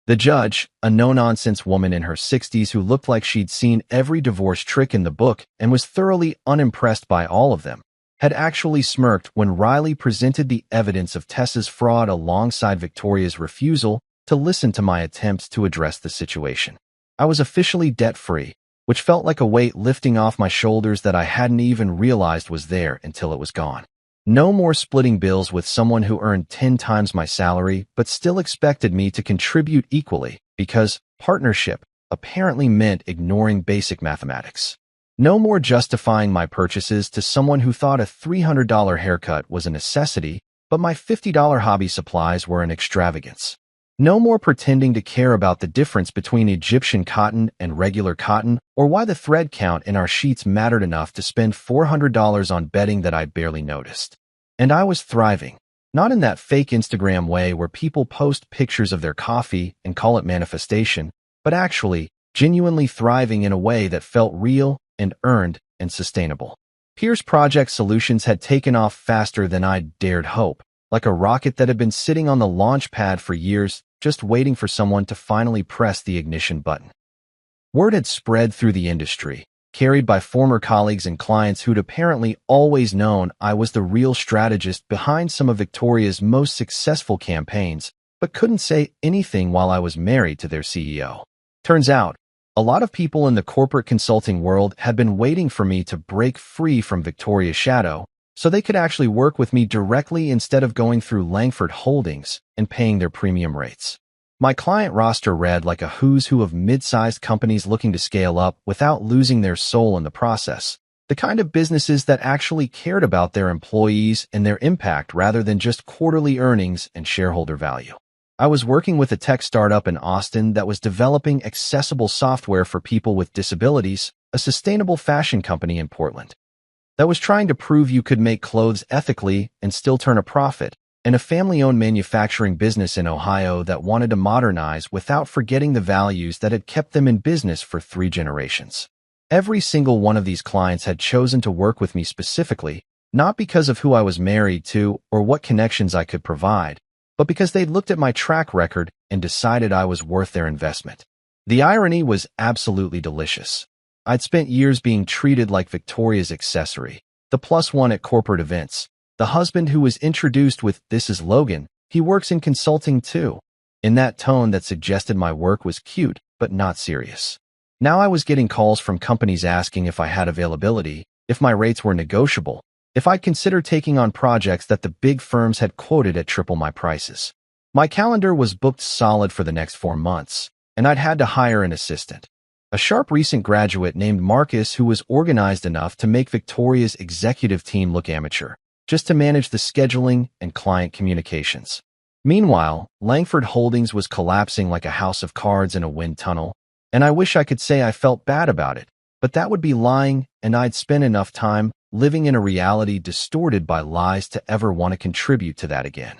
The judge, a no-nonsense woman in her 60s who looked like she'd seen every divorce trick in the book and was thoroughly unimpressed by all of them, had actually smirked when Riley presented the evidence of Tessa's fraud alongside Victoria's refusal to listen to my attempts to address the situation. I was officially debt-free, which felt like a weight lifting off my shoulders that I hadn't even realized was there until it was gone. No more splitting bills with someone who earned 10 times my salary but still expected me to contribute equally because partnership apparently meant ignoring basic mathematics. No more justifying my purchases to someone who thought a $300 haircut was a necessity, but my $50 hobby supplies were an extravagance. No more pretending to care about the difference between Egyptian cotton and regular cotton or why the thread count in our sheets mattered enough to spend $400 on bedding that I barely noticed. And I was thriving, not in that fake Instagram way where people post pictures of their coffee and call it manifestation, but actually, genuinely thriving in a way that felt real and earned and sustainable. Pierce Project Solutions had taken off faster than I'd dared hope, like a rocket that had been sitting on the launch pad for years, just waiting for someone to finally press the ignition button. Word had spread through the industry, carried by former colleagues and clients who'd apparently always known I was the real strategist behind some of Victoria's most successful campaigns, but couldn't say anything while I was married to their CEO. Turns out, a lot of people in the corporate consulting world had been waiting for me to break free from Victoria's shadow so they could actually work with me directly instead of going through Langford Holdings and paying their premium rates. My client roster read like a who's who of mid-sized companies looking to scale up without losing their soul in the process, the kind of businesses that actually cared about their employees and their impact rather than just quarterly earnings and shareholder value. I was working with a tech startup in Austin that was developing accessible software for people with disabilities, a sustainable fashion company in Portland that was trying to prove you could make clothes ethically and still turn a profit, and a family-owned manufacturing business in Ohio that wanted to modernize without forgetting the values that had kept them in business for 3 generations. Every single one of these clients had chosen to work with me specifically, not because of who I was married to or what connections I could provide, but because they'd looked at my track record and decided I was worth their investment. The irony was absolutely delicious. I'd spent years being treated like Victoria's accessory, the plus one at corporate events, the husband who was introduced with, "This is Logan, he works in consulting too," in that tone that suggested my work was cute but not serious. Now I was getting calls from companies asking if I had availability, if my rates were negotiable, if I'd consider taking on projects that the big firms had quoted at triple my prices. My calendar was booked solid for the next 4 months, and I'd had to hire an assistant, a sharp recent graduate named Marcus who was organized enough to make Victoria's executive team look amateur, just to manage the scheduling and client communications. Meanwhile, Langford Holdings was collapsing like a house of cards in a wind tunnel, and I wish I could say I felt bad about it, but that would be lying, and I'd spent enough time living in a reality distorted by lies to ever want to contribute to that again.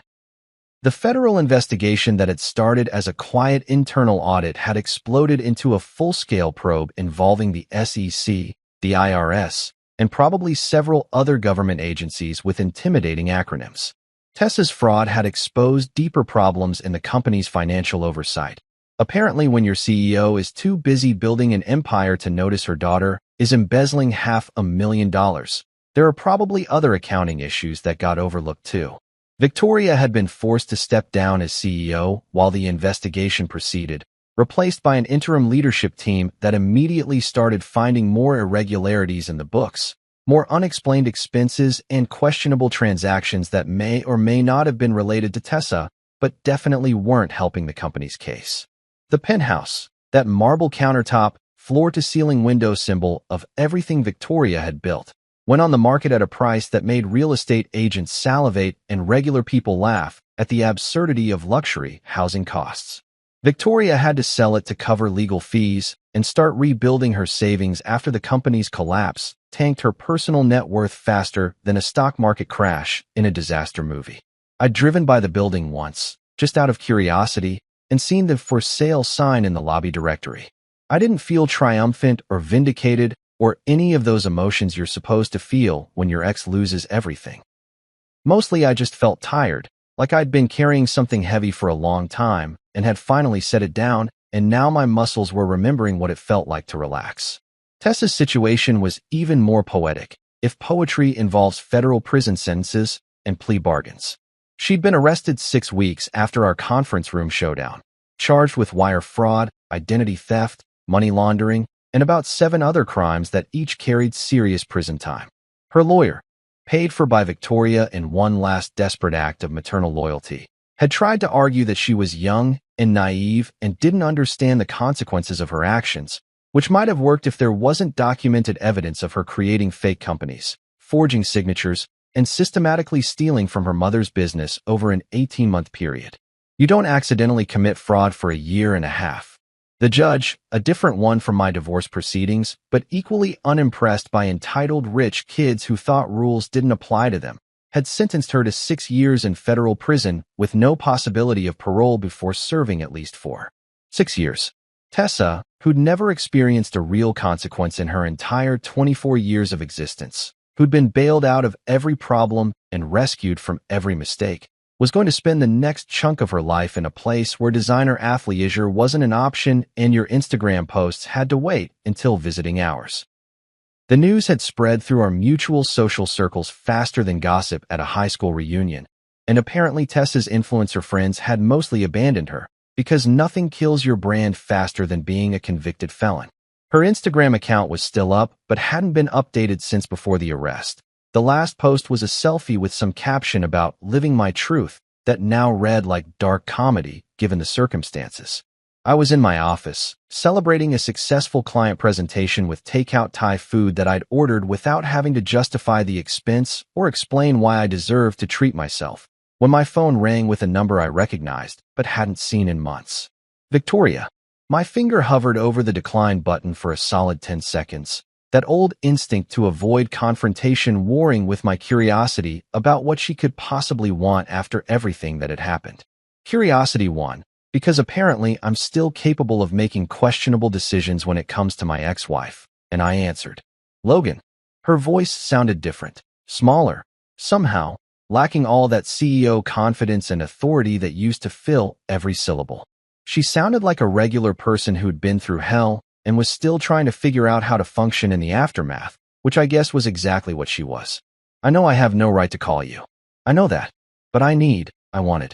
The federal investigation that had started as a quiet internal audit had exploded into a full-scale probe involving the SEC, the IRS, and probably several other government agencies with intimidating acronyms. Tessa's fraud had exposed deeper problems in the company's financial oversight. Apparently, when your CEO is too busy building an empire to notice her daughter is embezzling $500,000, there are probably other accounting issues that got overlooked too. Victoria had been forced to step down as CEO while the investigation proceeded, replaced by an interim leadership team that immediately started finding more irregularities in the books, more unexplained expenses, and questionable transactions that may or may not have been related to Tessa, but definitely weren't helping the company's case. The penthouse, that marble countertop, floor-to-ceiling window symbol of everything Victoria had built, went on the market at a price that made real estate agents salivate and regular people laugh at the absurdity of luxury housing costs. Victoria had to sell it to cover legal fees and start rebuilding her savings after the company's collapse tanked her personal net worth faster than a stock market crash in a disaster movie. I'd driven by the building once, just out of curiosity, and seen the for sale sign in the lobby directory. I didn't feel triumphant or vindicated or any of those emotions you're supposed to feel when your ex loses everything. Mostly I just felt tired, like I'd been carrying something heavy for a long time and had finally set it down, and now my muscles were remembering what it felt like to relax. Tessa's situation was even more poetic, if poetry involves federal prison sentences and plea bargains. She'd been arrested 6 weeks after our conference room showdown, charged with wire fraud, identity theft, money laundering, and about 7 other crimes that each carried serious prison time. Her lawyer, paid for by Victoria in one last desperate act of maternal loyalty, had tried to argue that she was young and naive and didn't understand the consequences of her actions, which might have worked if there wasn't documented evidence of her creating fake companies, forging signatures, and systematically stealing from her mother's business over an 18-month period. You don't accidentally commit fraud for a year and a half. The judge, a different one from my divorce proceedings, but equally unimpressed by entitled rich kids who thought rules didn't apply to them, had sentenced her to 6 years in federal prison with no possibility of parole before serving at least 6 years. Tessa, who'd never experienced a real consequence in her entire 24 years of existence, who'd been bailed out of every problem and rescued from every mistake, was going to spend the next chunk of her life in a place where designer athleisure wasn't an option and your Instagram posts had to wait until visiting hours. The news had spread through our mutual social circles faster than gossip at a high school reunion, and apparently Tessa's influencer friends had mostly abandoned her, because nothing kills your brand faster than being a convicted felon. Her Instagram account was still up, but hadn't been updated since before the arrest. The last post was a selfie with some caption about living my truth that now read like dark comedy given the circumstances. I was in my office, celebrating a successful client presentation with takeout Thai food that I'd ordered without having to justify the expense or explain why I deserved to treat myself, when my phone rang with a number I recognized but hadn't seen in months. Victoria. My finger hovered over the decline button for a solid 10 seconds, that old instinct to avoid confrontation warring with my curiosity about what she could possibly want after everything that had happened. Curiosity won, because apparently I'm still capable of making questionable decisions when it comes to my ex-wife, and I answered. Logan. Her voice sounded different, smaller, somehow, lacking all that CEO confidence and authority that used to fill every syllable. She sounded like a regular person who'd been through hell and was still trying to figure out how to function in the aftermath, which I guess was exactly what she was. I know I have no right to call you. I know that. But I wanted.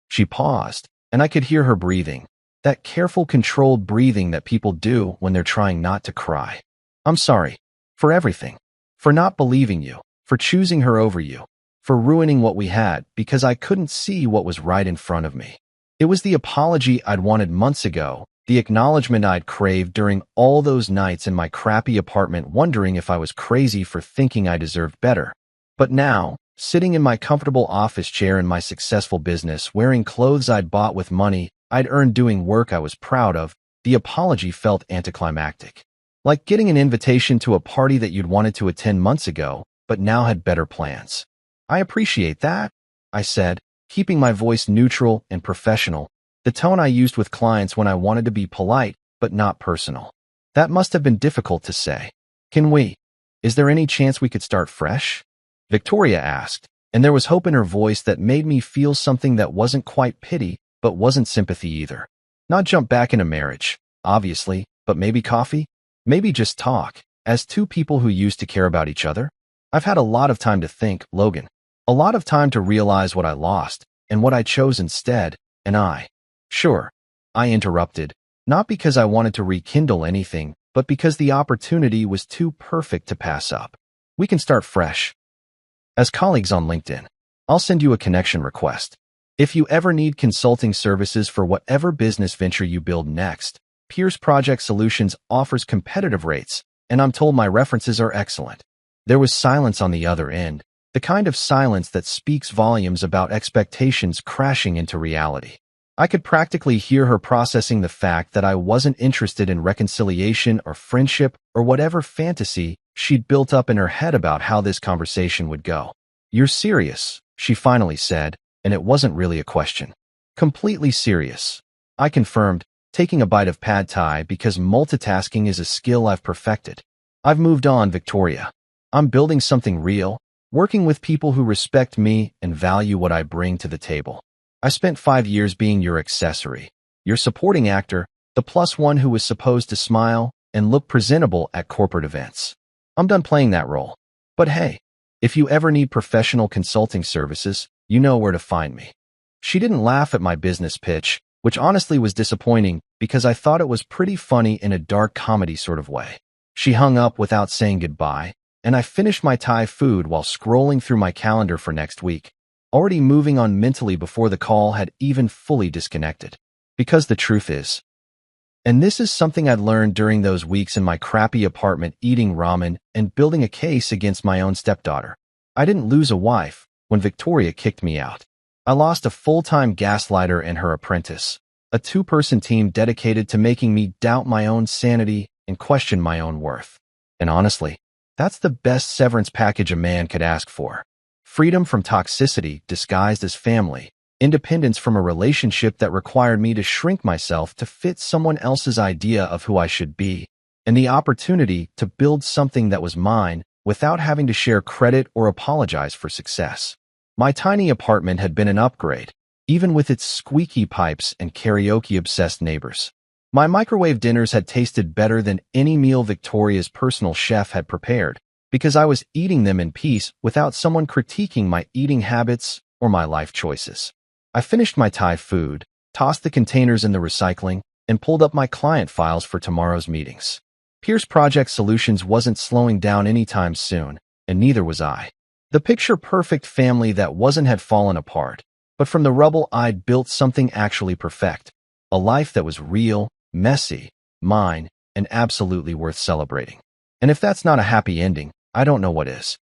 She paused, and I could hear her breathing, that careful, controlled breathing that people do when they're trying not to cry. I'm sorry. For everything. For not believing you. For choosing her over you. For ruining what we had because I couldn't see what was right in front of me. It was the apology I'd wanted months ago, the acknowledgement I'd craved during all those nights in my crappy apartment wondering if I was crazy for thinking I deserved better. But now, sitting in my comfortable office chair in my successful business, wearing clothes I'd bought with money I'd earned doing work I was proud of, the apology felt anticlimactic. Like getting an invitation to a party that you'd wanted to attend months ago, but now had better plans. I appreciate that, I said, keeping my voice neutral and professional, the tone I used with clients when I wanted to be polite but not personal. That must have been difficult to say. Is there any chance we could start fresh? Victoria asked, and there was hope in her voice that made me feel something that wasn't quite pity but wasn't sympathy either. Not jump back into marriage, obviously, but maybe coffee? Maybe just talk, as two people who used to care about each other? I've had a lot of time to think, Logan. A lot of time to realize what I lost and what I chose instead, and Sure, I interrupted, not because I wanted to rekindle anything, but because the opportunity was too perfect to pass up. We can start fresh. As colleagues on LinkedIn, I'll send you a connection request. If you ever need consulting services for whatever business venture you build next, Pierce Project Solutions offers competitive rates, and I'm told my references are excellent. There was silence on the other end, the kind of silence that speaks volumes about expectations crashing into reality. I could practically hear her processing the fact that I wasn't interested in reconciliation or friendship or whatever fantasy she'd built up in her head about how this conversation would go. You're serious, she finally said, and it wasn't really a question. Completely serious, I confirmed, taking a bite of pad thai because multitasking is a skill I've perfected. I've moved on, Victoria. I'm building something real, working with people who respect me and value what I bring to the table. I spent 5 years being your accessory, your supporting actor, the plus one who was supposed to smile and look presentable at corporate events. I'm done playing that role. But hey, if you ever need professional consulting services, you know where to find me. She didn't laugh at my business pitch, which honestly was disappointing because I thought it was pretty funny in a dark comedy sort of way. She hung up without saying goodbye, and I finished my Thai food while scrolling through my calendar for next week, already moving on mentally before the call had even fully disconnected. Because the truth is, and this is something I'd learned during those weeks in my crappy apartment eating ramen and building a case against my own stepdaughter, I didn't lose a wife when Victoria kicked me out. I lost a full-time gaslighter and her apprentice, a two-person team dedicated to making me doubt my own sanity and question my own worth. And honestly, that's the best severance package a man could ask for. Freedom from toxicity disguised as family, independence from a relationship that required me to shrink myself to fit someone else's idea of who I should be, and the opportunity to build something that was mine without having to share credit or apologize for success. My tiny apartment had been an upgrade, even with its squeaky pipes and karaoke-obsessed neighbors. My microwave dinners had tasted better than any meal Victoria's personal chef had prepared, because I was eating them in peace without someone critiquing my eating habits or my life choices. I finished my Thai food, tossed the containers in the recycling, and pulled up my client files for tomorrow's meetings. Pierce Project Solutions wasn't slowing down anytime soon, and neither was I. The picture-perfect family that wasn't had fallen apart, but from the rubble I'd built something actually perfect, a life that was real, messy, mine, and absolutely worth celebrating. And if that's not a happy ending, I don't know what is.